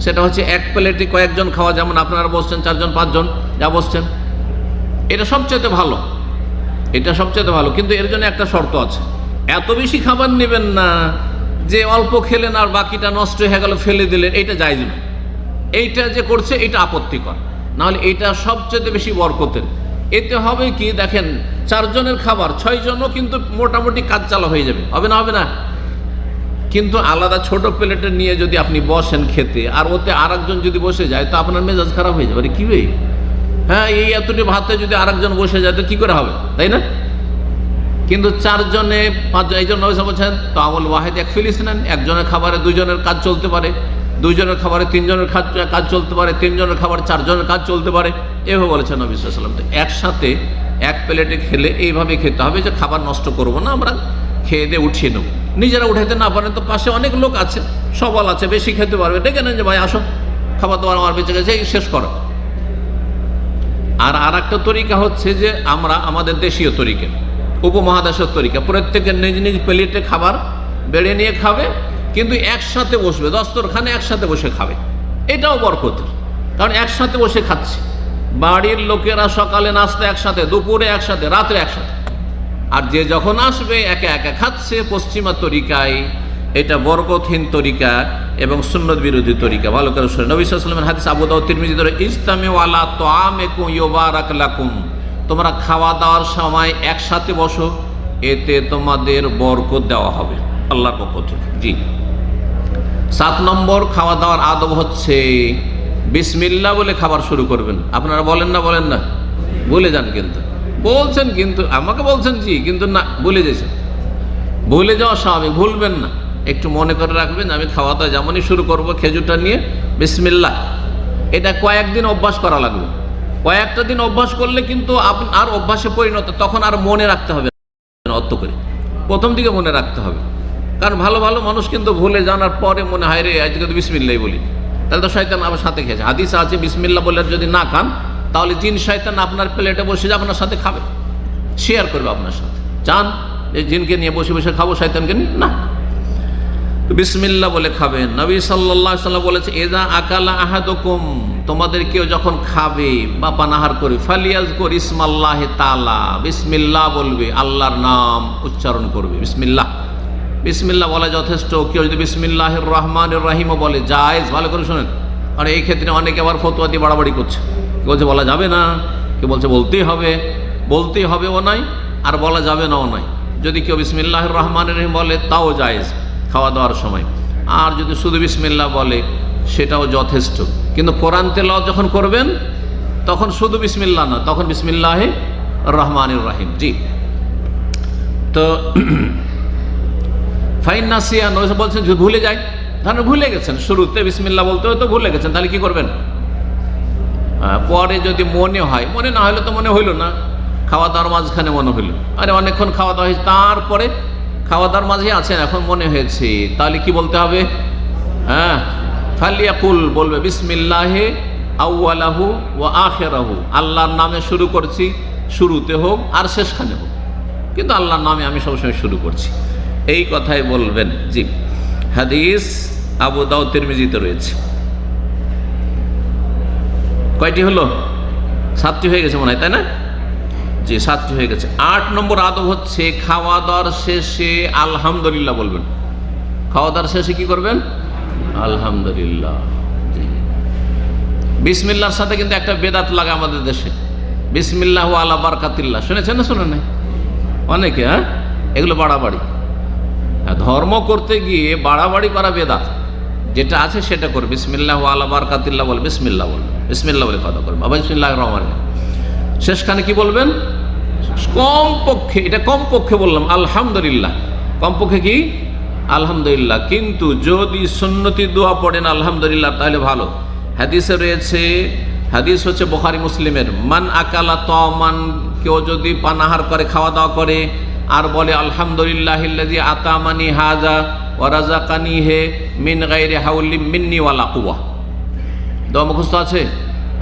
সেটা হচ্ছে এক প্লেটে কয়েকজন খাওয়া, যেমন আপনারা বসছেন 4 জন 5 জন যা বসছেন, এটা সবচেয়ে ভালো, এটা সবচেয়ে ভালো। কিন্তু এর জন্য একটা শর্ত আছে, এত বেশি খাবার নেবেন না যে অল্প খেলেন আর বাকিটা নষ্ট হয়ে গেল ফেলে দিলেন, এইটা জায়েজ না। এইটা যে করছে এটা আপত্তিকর, নাহলে এইটা সবচেয়ে বেশি বরকতের। এতে হবে কি দেখেন, 4 জনের খাবার 6 জনও কিন্তু মোটামুটি কাজ চালা হয়ে যাবে, হবে না? হবে না? কিন্তু আলাদা ছোট প্লেটে নিয়ে যদি আপনি বসেন খেতে, আর ওতে আরেকজন যদি বসে যায় তো আপনার মেজাজ খারাপ হয়ে যাবে। আরে কি ভাই, হ্যাঁ এই এতটি ভাতে যদি আরেকজন বসে যায় তো কি করে হবে, তাই না? কিন্তু 4 জনে 5 জন, এই জন্য বলছেন তো আমল ওয়াহেদ এক ফিলিস্তিন, একজনের খাবারে 2 জনের কাজ চলতে পারে, 2 জনের খাবারে 3 জনের কাজ চলতে পারে, 3 জনের খাবার 4 জনের কাজ চলতে পারে, এভাবে বলেছেন নবী সাল্লাল্লাহু আলাইহি ওয়াসাল্লাম। তো একসাথে এক প্লেটে খেলে এইভাবে খেতে হবে যে খাবার নষ্ট করব না, আমরা খেয়ে দিয়ে উঠিয়ে নেব। নিজেরা উঠাইতে না পারেন তো পাশে অনেক লোক আছে, সবল আছে, বেশি খেতে পারবে, ডেকে নেন যে ভাই আসো খাবার দাবার আমার বেঁচে গেছে, শেষ করো। আর একটা তরিকা হচ্ছে যে আমরা আমাদের দেশীয় তরিকা, উপমহাদেশের তরিকা, প্রত্যেকের নিজ নিজ প্লেটে খাবার বেড়ে নিয়ে খাবে, কিন্তু একসাথে বসবে, দস্তরখানে একসাথে বসে খাবে। এটাও বরকতের, কারণ একসাথে বসে খাচ্ছে। বাড়ির লোকেরা সকালে নাস্তা একসাথে, দুপুরে একসাথে, রাত্রে একসাথে, আর যে যখন আসবে একা একা খাচ্ছে। পশ্চিমা তরিকায় এটা বরকতহীন তরিকা এবং সুন্নত বিরোধী তরিকা। ভালো করে শুনে, নবী সাল্লাল্লাহু আলাইহি ওয়াসাল্লামের হাদিস আবু দাউদ তিরমিজি ধরে, ইজতামিউ আলা তাআমিকুম ইউবারাক লাকুম, তোমরা খাওয়া দাওয়ার সময় একসাথে বসো, এতে তোমাদের বরকত দেওয়া হবে আল্লাহর পক্ষ থেকে। জি। 7 নম্বর খাওয়া দাওয়ার আদব হচ্ছে বিসমিল্লাহ বলে খাবার শুরু করবেন। আপনারা বলেন না? বলেন না? ভুলে যান, কিন্তু বলছেন, কিন্তু আমাকে বলছেন জি, কিন্তু না, ভুলে যাচ্ছেন। ভুলে যাওয়া স্বাভাবিক, ভুলবেন না, একটু মনে করে রাখবেন। আমি খাওয়া দাওয়া যেমনই শুরু করব খেজুরটা নিয়ে বিসমিল্লাহ, এটা কয়েকদিন অভ্যাস করা লাগবে। কয়েকটা দিন অভ্যাস করলে কিন্তু আর অভ্যাসে পরিণত, তখন আর মনে রাখতে হবে না অত করে, প্রথম দিকে মনে রাখতে হবে। কারণ ভালো ভালো মানুষ কিন্তু ভুলে জানার পরে মনে হয় রে আজকে তো বিসমিল্লাহ বলি, তাহলে তো শয়তান আবার সাথে খেয়েছে। হাদিস আছে বিসমিল্লাহ বলে যদি না খান তাহলে জিন শয়তান আপনার প্লেটে বসে যে আপনার সাথে খাবে, শেয়ার করবে আপনার সাথে। চান এই জিনকে নিয়ে বসে বসে খাবো, শয়তানকে নিয়ে না, বিসমিল্লাহ বলে খাবেন। নবী সাল্লাল্লাহু আলাইহি ওয়াসাল্লাম বলেছে, ইযা আকালা আহাদুকুম, তোমাদের কেউ যখন খাবে বা পানাহার করে, ফালিয়াজকুর ইসমাল্লাহি তাআলা, বিসমিল্লাহ বলবে, আল্লাহর নাম উচ্চারণ করবে। বিসমিল্লাহ, বিসমিল্লাহ বলা যথেষ্ট। কেউ যদি বিসমিল্লাহির রহমানির রহিমও বলে জায়েজ। ভালো করে শোনেন, আর এই ক্ষেত্রে অনেকে আবার ফতোয়া দিয়ে বাড়াবাড়ি করছে, কেউ বলছে বলা যাবে না, কেউ বলছে বলতেই হবে, বলতেই হবে ও নাই, আর বলা যাবে না ও নাই। যদি কেউ বিসমিল্লাহির রহমানির রহিম বলে তাও জায়েজ খাওয়া দাওয়ার সময়, আর যদি শুধু বিসমিল্লাহ বলে সেটাও যথেষ্ট। কিন্তু কোরআন তেলাওয়াত যখন করবেন তখন শুধু বিসমিল্লাহ না, তখন বিসমিল্লাহির রহমানির রহিম। জি। তো ফাইন নাসিয়া, নবী বলছেন যদি ভুলে যায়, ধরেন ভুলে গেছেন, শুরুতে বিসমিল্লাহ বলতে হয়তো ভুলে গেছেন, তাহলে কি করবেন? পরে যদি মনে হয়, মনে না হলে তো মনে হইল না, খাওয়া দাওয়ার মাঝখানে মনে হইল, আরে অনেকক্ষণ খাওয়া দাওয়া হয়েছে, তারপরে খাওয়া দাওয়ার মাঝে আছেন, এখন মনে হয়েছে, তাহলে কি বলতে হবে? হ্যাঁ, ফালিয়াকুল, বলবে বিসমিল্লাহে আউয়ালাহু ওয়া আখিরাহু, আল্লাহর নামে শুরু করছি, শুরুতে হোক আর শেষখানে হোক, কিন্তু আল্লাহর নামে আমি সবসময় শুরু করছি, এই কথাই বলবেন। জি, হাদিস আবু দাউদ তিরমিজিতে রয়েছে। কয়টি হলো? 7টি হয়ে গেছে মনে হয়, তাই না? জি, 7টি হয়ে গেছে। 8 নম্বর আদব হচ্ছে খাওয়া দাওয়ার শেষে আলহামদুলিল্লাহ বলবেন। খাওয়া দাওয়ার শেষে কি করবেন? আলহামদুলিল্লাহ। জি, বিসমিল্লাহর সাথে কিন্তু একটা বেদাত লাগে আমাদের দেশে, বিসমিল্লাহ আলা বারকাতিল্লাহ, শুনেছেন না শুনেন নাই? অনেকে, হ্যাঁ, এগুলো বাড়াবাড়ি। ধর্ম করতে গিয়ে বাড়াবাড়ি করা বেদাত, যেটা আছে সেটা করে বিসমিল্লাহ আলা বারকাতিল্লাহ বলে, বিসমিল্লাহ বলবে, বিসমিল্লাহ বলে কথা করবে, বাবা বিসমিল্লাহির রহমানির রহিম। শেষখানে কি বলবেন? কমপক্ষে, এটা কমপক্ষে বললাম আলহামদুলিল্লাহ, কমপক্ষে কি আলহামদুলিল্লাহ। কিন্তু যদি সুন্নতি দোয়া পড়েন আলহামদুলিল্লাহ তাহলে ভালো। হাদিসে রয়েছে, হাদিস হচ্ছে বুখারী মুসলিমের, মান আকালা তামান, কেউ যদি পানাহার করে, খাওয়া দাওয়া করে আর বলে আলহামদুলিল্লাহিল্লাযী আতামানি হাযা ওয়া রাযাকানিহি মিন গায়রি হাওলিন মিন্নি ওয়ালা কুওয়া। দোয়া মুখস্থ আছে?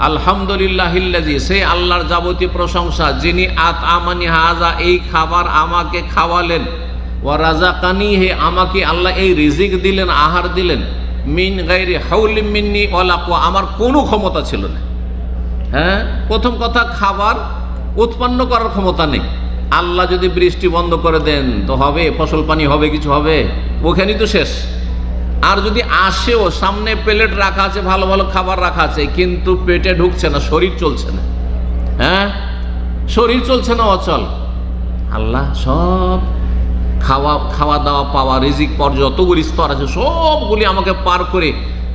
আলহামদুলিল্লাহিল্লাযী, সেই আল্লাহর যাবতীয় প্রশংসা যিনি আতামানি হাযা, এই খাবার আমাকে খাওয়ালেন, ওয়া রাযাকানিহি, আমাকে আল্লাহ এই রিজিক দিলেন, আহার দিলেন, মিন গায়রি হাওলিন মিন্নি ওয়ালা কুওয়া, আমার কোনো ক্ষমতা ছিল না। হ্যাঁ, প্রথম কথা, খাবার উৎপন্ন করার ক্ষমতা নেই। আল্লাহ যদি বৃষ্টি বন্ধ করে দেন তো হবে, ফসল পানি হবে, কিছু হবে, ওখানেই তো শেষ। আর যদি আসেও, সামনে প্লেট রাখা আছে, ভালো ভালো খাবার রাখা আছে, কিন্তু পেটে ঢুকছে না, শরীর চলছে না, হ্যাঁ, শরীর চলছে না, অচল। আল্লাহ সব খাওয়া দাওয়া পাওয়া, রিজিক পাওয়ার যতগুলি স্তর আছে সবগুলি আমাকে পার করে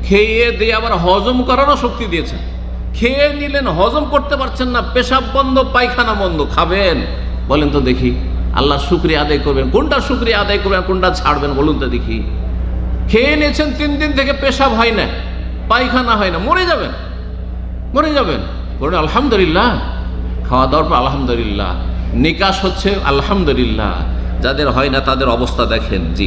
খেয়ে দিয়ে আবার হজম করারও শক্তি দিয়েছেন। খেয়ে নিলেন, হজম করতে পারছেন না, পেশাব বন্ধ, পায়খানা বন্ধ, খাবেন? বলেন তো দেখি, আল্লাহ শুকরিয়া আদায় করবেন, কোনটা শুকরিয়া আদায় করবেন, কোনটা ছাড়বেন, বলুন তো দেখি। খেয়ে নিয়েছেন, 3 দিন থেকে পেশাব হয় না, পায়খানা হয় না, মরে যাবেন, মরে যাবেন। বলুন আলহামদুলিল্লাহ, খাওয়া দাওয়ার পর আলহামদুলিল্লাহ, নিকাশ হচ্ছে আলহামদুলিল্লাহ। যাদের হয় না তাদের অবস্থা দেখেন। জি,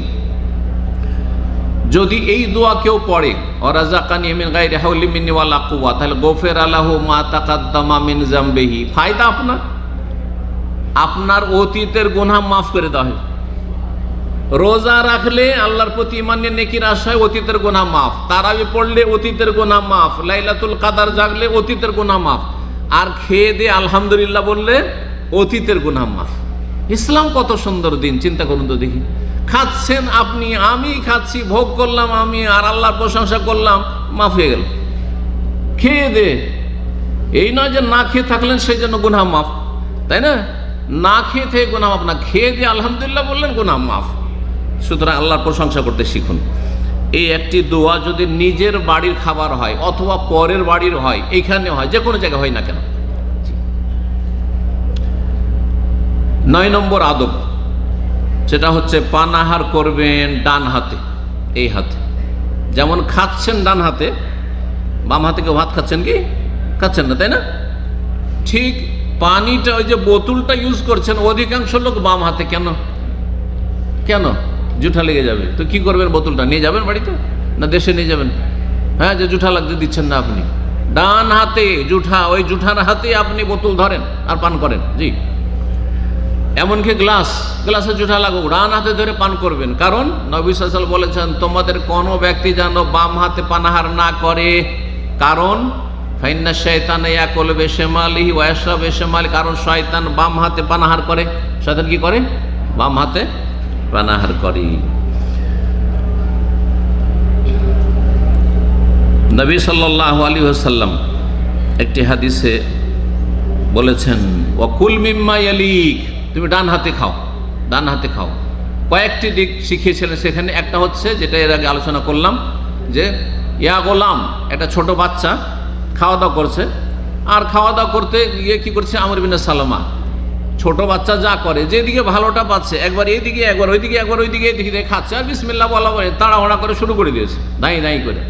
যদি এই দোয়া কেউ পড়ে, ওয়ারাযাকানি মিন গায়রি হাওলিন মিন্নি ওয়ালা কুওয়া, তাহলে গফিরা লাহু মা তাকাদ্দামা মিন যামবিহি, ফায়দা আপনার অতীতের গুনাহ মাফ করে দেওয়া হয়। রোজা রাখলে আল্লাহর প্রতি ঈমান নিয়ে নেকির আশায় অতীতের গুনাহ মাফ, তারাবি পড়লে অতীতের গুনাহ মাফ, লাইলাতুল কাদার জাগলে অতীতের গুনাহ মাফ, আর খেয়ে দিয়ে আলহামদুলিল্লাহ বললে অতীতের গুনাহ মাফ। ইসলাম কত সুন্দর দিন, চিন্তা করুন তো দেখি। খাচ্ছেন আপনি, আমি খাচ্ছি, ভোগ করলাম আমি, আর আল্লাহর প্রশংসা করলাম, মাফ হয়ে গেল খেয়ে দে। এই নয় যে না খেয়ে থাকলেন সেই জন্য গুনাহ মাফ, তাই না? না খেয়ে থেকে গুনাহ মাফ না, খেয়ে দিয়ে আলহামদুলিল্লাহ বললেন, গুনাহ মাফ। সুতরাং আল্লাহর প্রশংসা করতে শিখুন। এই একটি দোয়া যদি নিজের বাড়ির খাবার হয় অথবা পরের বাড়ির হয়, এইখানে হয়, যে কোনো জায়গায় হয় না কেন। 9 নম্বর আদব, সেটা হচ্ছে পানাহার করবেন ডান হাতে, এই হাতে। যেমন খাচ্ছেন ডান হাতে, বাম হাতে কেউ ভাত খাচ্ছেন কি? খাচ্ছেন না, তাই না? ঠিক পানিটা, ওই যে বোতলটা ইউজ করছেন, অধিকাংশ লোক বাম হাতে। কেন? কেন? জুঠা লেগে যাবে তো কি করবেন? বোতলটা নিয়ে যাবেন বাড়িতে, না দেশে নিয়ে যাবেন? হ্যাঁ, যে জুঠা লাগতে দিচ্ছেন না আপনি, ডান হাতে জুঠা, ওই জুঠার হাতে আপনি বোতল ধরেন আর পান করেন। জি, এমনকি গ্লাসে জুঠা লাগুক, ডান হাতে ধরে পান করবেন। কারণ নবী সাল্লাল্লাহু আলাইহি ওয়াসাল্লাম বলেছেন, তোমাদের কোনো ব্যক্তি যেন বাম হাতে পানাহার না করে। কারণ ফাইন্না শাইতানা ইয়াকুলু বিশিমালিহি ওয়া ইয়াশরাবু বিশিমালিহি, কারণ শয়তান বাম হাতে পানাহার করে। শয়তান কি করে? বাম হাতে পানাহার করে। নবী সাল্লাল্লাহু আলাইহি ওয়াসাল্লাম একটি হাদিসে বলেছেন, ওয়াকুল মিম্মা ইয়ালিক, তুমি ডান হাতে খাও, ডান হাতে খাও। কয়েকটি দিক শিখিয়েছিলেন সেখানে। একটা হচ্ছে, যেটা এর আগে আলোচনা করলাম, যে ইয়া গোলাম, একটা ছোট বাচ্চা খাওয়া দাওয়া করছে, আর খাওয়া দাওয়া করতে গিয়ে কি করছে, আমর বিন সালামা, ছোট বাচ্চা যা করে, যেদিকে ভালোটা পাচ্ছে, একবার এইদিকে, একবার ওইদিকে, একবার ওইদিকে, এদিকে খাচ্ছে, আর বিসমিল্লাহ বলা বলে তাড়াহুড়া করে শুরু করে দিয়েছে, দাঁড়িয়ে দাঁড়িয়ে করে।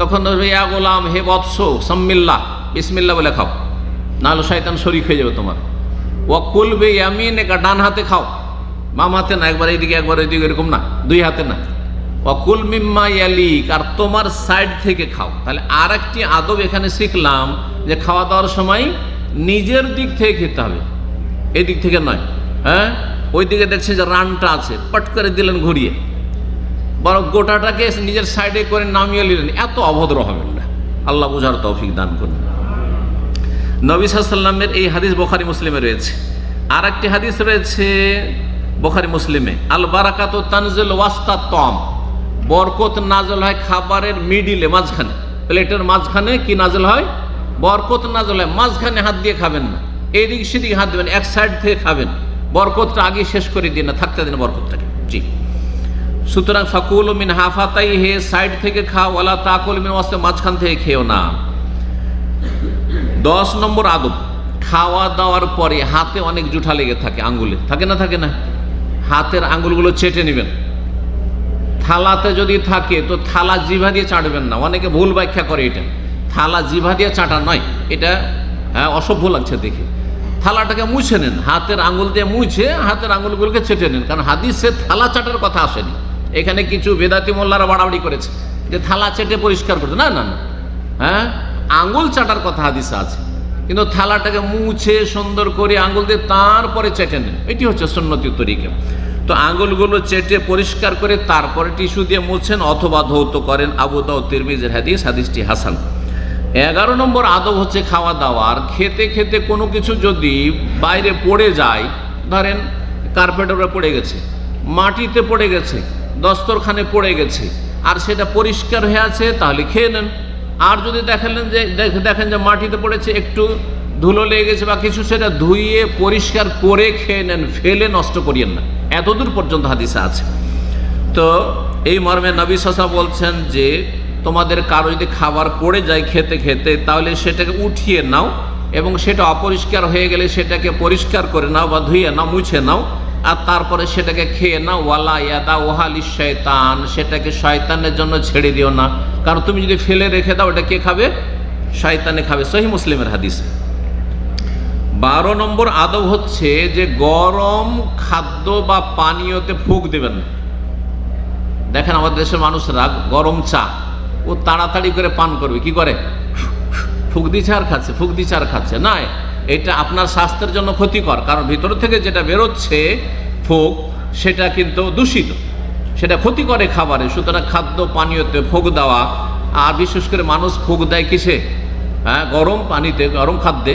তখন ইয়া গোলাম, হে বৎস, সাম্মিল্লাহ, বিসমিল্লাহ বলে খাও, নাহলে শয়তান শরীক হয়ে যাবে তোমার। ওয়াকুল বিয়ামিনিকা, ডান হাতে খাও, বাম হাতে না, একবার এইদিকে একবার ওইদিকে, এরকম না, দুই হাতে না, ওয়াকুল মিম্মা ইয়ালিক, আর তোমার সাইড থেকে খাও। তাহলে আর একটি আদব এখানে শিখলাম যে খাওয়া দাওয়ার সময় নিজের দিক থেকে খেতে হবে, এই দিক থেকে নয়। হ্যাঁ, ওই দিকে দেখছে যে রানটা আছে, পট করে দিলেন ঘুরিয়ে, বরং গোটাটাকে নিজের সাইডে করে নামিয়ে নিলেন। এত অভদ্র হবেন না, আল্লাহ বুঝার তৌফিক দান করুন। নবী সাল্লাল্লাহু আলাইহি ওয়াসাল্লামের এই হাদিস বুখারী মুসলিমে রয়েছে। আর একটি হাদিস রয়েছে বুখারী মুসলিমে, আল বারাকাতু তানজিল ওয়াস্তা তম, বরকত নাজল হয় খাবারের মিডিলে, মাঝখানে, প্লেটের মাঝখানে কি নাজল হয়? বরকত নাজল হয়। মাঝখানে হাত দিয়ে খাবেন না, এদিক সেদিক হাত দেবেন, এক সাইড থেকে খাবেন। বরকতটা আগে শেষ করে দিন না, থাকতে দিন বরকতটাকে। জি, সুতরাং ফাকুল মিন হাফাতাই, হে সাইড থেকে খাও, ওয়ালা তাকুল মিন ওয়াসতে, মাঝখান থেকে খেও না। 10 নম্বর আদব, খাওয়া দাওয়ার পরে হাতে অনেক জুঠা লেগে থাকে, আঙ্গুলে থাকে না? থাকে না? হাতের আঙ্গুলগুলো চেটে নেবেন। থালাতে যদি থাকে তো থালা জিভা দিয়ে চাটবেন না। অনেকে ভুল ব্যাখ্যা করে এটা, থালা জিভা দিয়ে চাটা নয়, এটা অসভ্য লাগছে দেখে। থালাটাকে মুছে নেন, হাতের আঙ্গুল দিয়ে মুছে হাতের আঙ্গুলগুলোকে চেটে নেন, কারণ হাদিসে থালা চাটার কথা আসেনি। এখানে কিছু বেদাতি মোল্লারা বাড়াবাড়ি করেছে যে থালা চেটে পরিষ্কার করতে, না না না, হ্যাঁ, আঙ্গুল চাটার কথা হাদিসে আছে, কিন্তু থালাটাকে মুছে সুন্দর করে আঙ্গুল দিয়ে তারপরে চেটে নেন, এটি হচ্ছে সুন্নতি তরিকা। তো আঙ্গুলগুলো চেটে পরিষ্কার করে তারপরে টিস্যু দিয়ে মুছেন অথবা ধৌত করেন। আবু দাউদ তিরমিজির হাদিস, হাদিসটি হাসান। 11 নম্বর আদব হচ্ছে খাওয়া দাওয়ার খেতে খেতে কোনো কিছু যদি বাইরে পড়ে যায়, ধরেন কার্পেটের উপরে পড়ে গেছে, মাটিতে পড়ে গেছে, দস্তরখানে পড়ে গেছে, আর সেটা পরিষ্কার হয়ে আছে, তাহলে খেয়ে নেন। আর যদি দেখেন যে মাটিতে পড়েছে, একটু ধুলো লেগে গেছে বা কিছু, সেটা ধুইয়ে পরিষ্কার করে খেয়ে নেন, ফেলে নষ্ট করিয়েন না। এতদূর পর্যন্ত হাদিসে আছে। তো এই মর্মে নবী সাল্লাল্লাহু আলাইহি ওয়াসাল্লাম বলছেন যে তোমাদের কারো যদি খাবার পড়ে যায় খেতে খেতে, তাহলে সেটাকে উঠিয়ে নাও, এবং সেটা অপরিষ্কার হয়ে গেলে সেটাকে পরিষ্কার করে নাও বা ধুয়ে নাও, মুছে নাও, আর তারপরে সেটাকে খেয়ে নাও। ওয়ালা ইয়াদা ওহালি শয়তান, সেটাকে শয়তানের জন্য ছেড়ে দিও না, কারণ তুমি যদি ফেলে রেখে দাও, এটা কে খাবে? শয়তানে খাবে। সহিহ মুসলিমের হাদিস। 12 নম্বর আদব হচ্ছে যে গরম খাদ্য বা পানীয়তে ফুঁক দেবেন না। দেখেন আমাদের দেশের মানুষরা গরম চা ও তাড়াতাড়ি করে পান করবে, কি করে? ফুঁক দিচ্ছে আর খাচ্ছে, ফুঁক দিচ্ছে আর খাচ্ছে। না, এটা আপনার স্বাস্থ্যের জন্য ক্ষতিকর, কারণ ভিতর থেকে যেটা বেরোচ্ছে ফুঁক, সেটা কিন্তু দূষিত, সেটা ক্ষতি করে খাবারে। সুতরাং খাদ্য পানীয়তে ফুঁক দেওয়া, আর বিশেষ করে মানুষ ফুঁক দেয় কিসে? হ্যাঁ, গরম পানিতে, গরম খাদ্যে,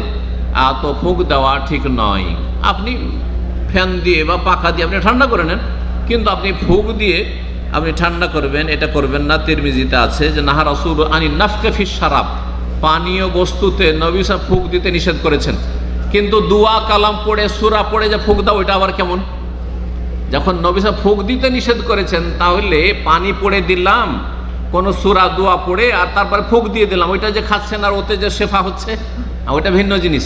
তো ফুঁক দেওয়া ঠিক নয়। আপনি ফ্যান দিয়ে বা পাখা দিয়ে আপনি ঠান্ডা করে নেন, কিন্তু আপনি ফুঁক দিয়ে আপনি ঠান্ডা করবেন, এটা করবেন না। তিরমিজিতে আছে যে নাহা রাসূল আনি নাফকা ফিশ শারাব, পানীয় বস্তুতে নবী সাহেব ফুঁক দিতে নিষেধ করেছেন। কিন্তু দুয়া কালাম পড়ে, সূরা পড়ে যে ফুঁক দাও, ওইটা আবার কেমন? যখন নবী সাহেব ফুঁক দিতে নিষেধ করেছেন, তাহলে পানি পড়ে দিলাম, কোনো সূরা দোয়া পড়ে, আর তারপরে ফুঁক দিয়ে দিলাম, ওইটা যে খাচ্ছেন আর ওতে যে শেফা হচ্ছে, ওইটা ভিন্ন জিনিস।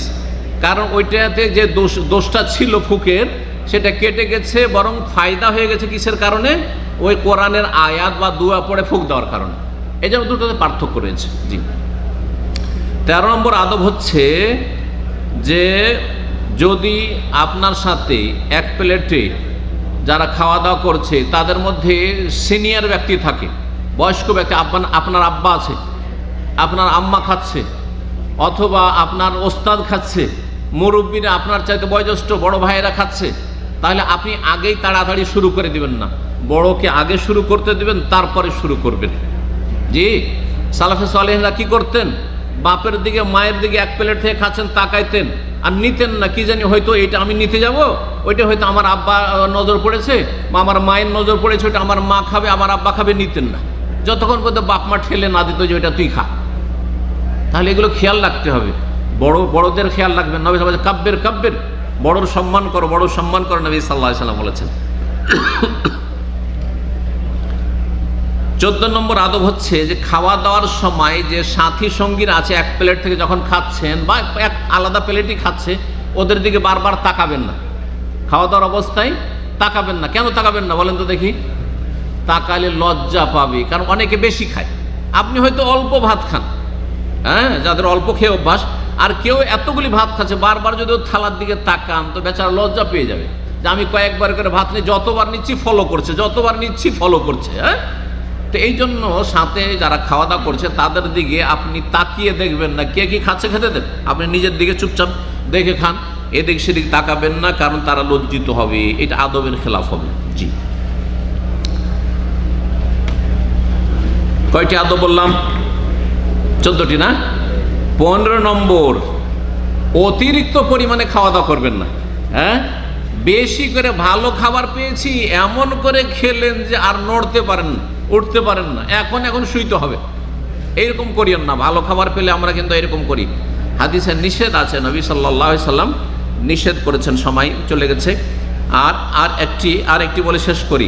কারণ ওইটাতে যে দোষটা ছিল ফুঁকের, সেটা কেটে গেছে, বরং ফায়দা হয়ে গেছে কিসের কারণে? ওই কোরআনের আয়াত বা দোয়া পড়ে ফুঁক দেওয়ার কারণে। এই জন্য দুটোতে পার্থক্য রয়েছে। জি। 13 নম্বর আদব হচ্ছে যে যদি আপনার সাথে এক প্লেটে যারা খাওয়া দাওয়া করছে, তাদের মধ্যে সিনিয়র ব্যক্তি থাকে, বয়স্ক ব্যক্তি, আপনার আব্বা আছে, আপনার আম্মা খাচ্ছে, অথবা আপনার ওস্তাদ খাচ্ছে, মুরব্বীরা আপনার চাইতে বয়োজ্যেষ্ঠ বড় ভাইয়েরা খাচ্ছে, তাহলে আপনি আগেই তাড়াতাড়ি শুরু করে দিবেন না, বড়কে আগে শুরু করতে দিবেন, তারপরে শুরু করবেন। জি, সালাফে সালেহরা কি করতেন? বাপের দিকে মায়ের দিকে এক প্লেট থেকে খাচ্ছেন, তাকাইতেন আর নিতেন না। কি জানি, হয়তো এটা আমি নিতে যাব, ওইটা হয়তো আমার আব্বা নজর পড়েছে বা আমার মায়ের নজর পড়েছে, ওইটা আমার মা খাবে, আমার আব্বা খাবে, নিতেন না, যতক্ষণ পর্যন্ত বাপ মা ঠেলে না দিত যে ওইটা তুই খা। তাহলে এগুলো খেয়াল রাখতে হবে, বড়দের খেয়াল রাখবেন। নবী সাল্লাল্লাহু আলাইহি ওয়াসাল্লাম কাব্বের, বড়র সম্মান করো, বড় সম্মান করো, নবী সাল্লাল্লাহু আলাইহি ওয়াসাল্লাম বলেছেন। 14 নম্বর আদব হচ্ছে যে খাওয়া দাওয়ার সময় যে সাথী সঙ্গীরা আছে, এক প্লেট থেকে যখন খাচ্ছেন বা এক আলাদা প্লেটই খাচ্ছে, ওদের দিকে বারবার তাকাবেন না। খাওয়া দাওয়ার অবস্থায় তাকাবেন না। কেন তাকাবেন না বলেন তো দেখি? তাকালে লজ্জা পাবে, কারণ অনেকে বেশি খায়। আপনি হয়তো অল্প ভাত খান, হ্যাঁ, যাদের অল্প খেয়ে অভ্যাস, আর কেউ এতগুলি ভাত খাচ্ছে, বারবার যদি ওর থালার দিকে তাকান তো বেচারা লজ্জা পেয়ে যাবে যে আমি কয়েকবার করে ভাত নিয়ে যতবার নিচ্ছি ফলো করছে, যতবার নিচ্ছি ফলো করছে। হ্যাঁ, তো এই জন্য সাথে যারা খাওয়া দাওয়া করছে তাদের দিকে আপনি তাকিয়ে দেখবেন না, কে কি খাচ্ছে খেতে দেন, আপনি নিজের দিকে চুপচাপ দেখে খান, এদিক সেদিক তাকাবেন না, কারণ তারা লজ্জিত হবে, এটা আদবের খেলাফ হবে। জি, কয়টি আদব বললাম? 14টি না? 15 নম্বর, অতিরিক্ত পরিমাণে খাওয়া দাওয়া করবেন না। হ্যাঁ, বেশি করে ভালো খাবার পেয়েছি এমন করে খেলেন যে আর নড়তে পারেন না, উঠতে পারেন না, এখন শুইতে হবে, এইরকম করিয়েন না। ভালো খাবার পেলে আমরা কিন্তু এরকম করি। হাদিসের নিষেধ আছে, নবী সাল্লাল্লাহু আলাইহি সাল্লাম নিষেধ করেছেন, সময় চলে গেছে। আর একটি বলে শেষ করি,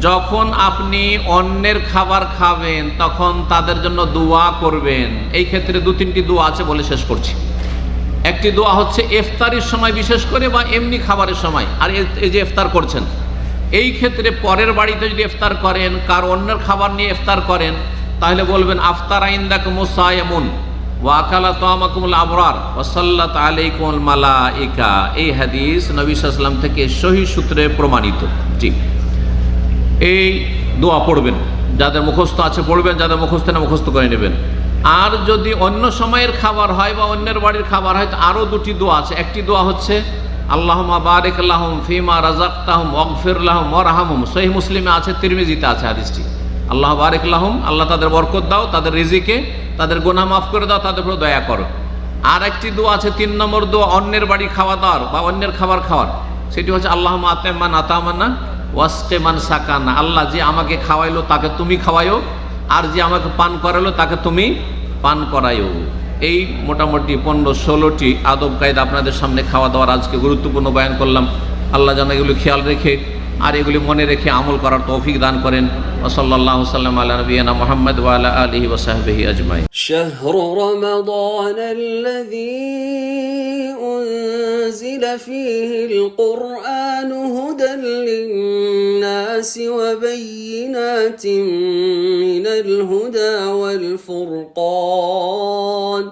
যখন আপনি অন্যের খাবার খাবেন তখন তাদের জন্য দোয়া করবেন। এই ক্ষেত্রে 2-3টি দোয়া আছে, বলে শেষ করছি। একটি দোয়া হচ্ছে ইফতারের সময় বিশেষ করে, বা এমনি খাবারের সময়। আর এই যে ইফতার করছেন, এই ক্ষেত্রে পরের বাড়িতে যদি ইফতার করেন, কার অন্যের খাবার নিয়ে ইফতার করেন, তাহলে বলবেন আফতারা ইনদাকুমুস সায়িমুন ওয়া আকালা তাআমাকুমুল আবরার ওয়া সাল্লাত আলাইকুমুল মালাইকা। এই হাদিস নবী সাল্লাল্লাহু আলাইহি ওয়াসাল্লাম থেকে সহিহ সূত্রে প্রমাণিত। জি, এই দোয়া পড়বেন, যাদের মুখস্থ আছে পড়বেন, যাদের মুখস্থ না মুখস্থ করে নেবেন। আর যদি অন্য সময়ের খাবার হয় বা অন্যের বাড়ির খাবার হয়, তো আরও 2টি দোয়া আছে। একটি দোয়া হচ্ছে আল্লাহুম্মা বারিক লাহুম ফিমা রাযাকতাহুম ওয়াগফির লাহুম ওয়ারহামহুম। সহিহ মুসলিমে আছে, তিরমিজিতে আছে হাদিসটি। আল্লাহ বারিক লাহুম, আল্লাহ তাদের বরকত দাও, তাদের রিজিকে, তাদের গুনাহ মাফ করে দাও, তাদের উপর দয়া করো। আর একটি দোয়া আছে, 3 নম্বর দোয়া, অন্যের বাড়ি খাওয়া দাওয়ার বা অন্যের খাবার খাওয়ার। সেটি হচ্ছে আল্লাহুম্মা আতিমান আতামানা ওয়াসকিমান সাকানা। আল্লাহ, যে আমাকে খাওয়াইলো তাকে তুমি খাওয়াইও, আর যে আমাকে পান করাইলো তাকে তুমি পান করাইও। এই মোটামুটি 15-16টি আদব কায়দা আপনাদের সামনে খাওয়া দাওয়ার আজকে গুরুত্বপূর্ণ বয়ান করলাম। আল্লাহ যেন এগুলি খেয়াল রেখে আর এগুলি মনে রেখে আমল করার তৌফিক দান করেন। ওয়া সাল্লাল্লাহু সাল্লাম আলা নবিয়িনা মুহাম্মদ ওয়া আলা আলিহি ওয়া সাহবিহি আজমাইন। শাহরু রমাদান আল্লাযী উনজিলা ফীহিল কুরআনু হুদাল লিন-নাসি ওয়া বায়্যিনাতিন মিনাল হুদা ওয়াল ফুরকান।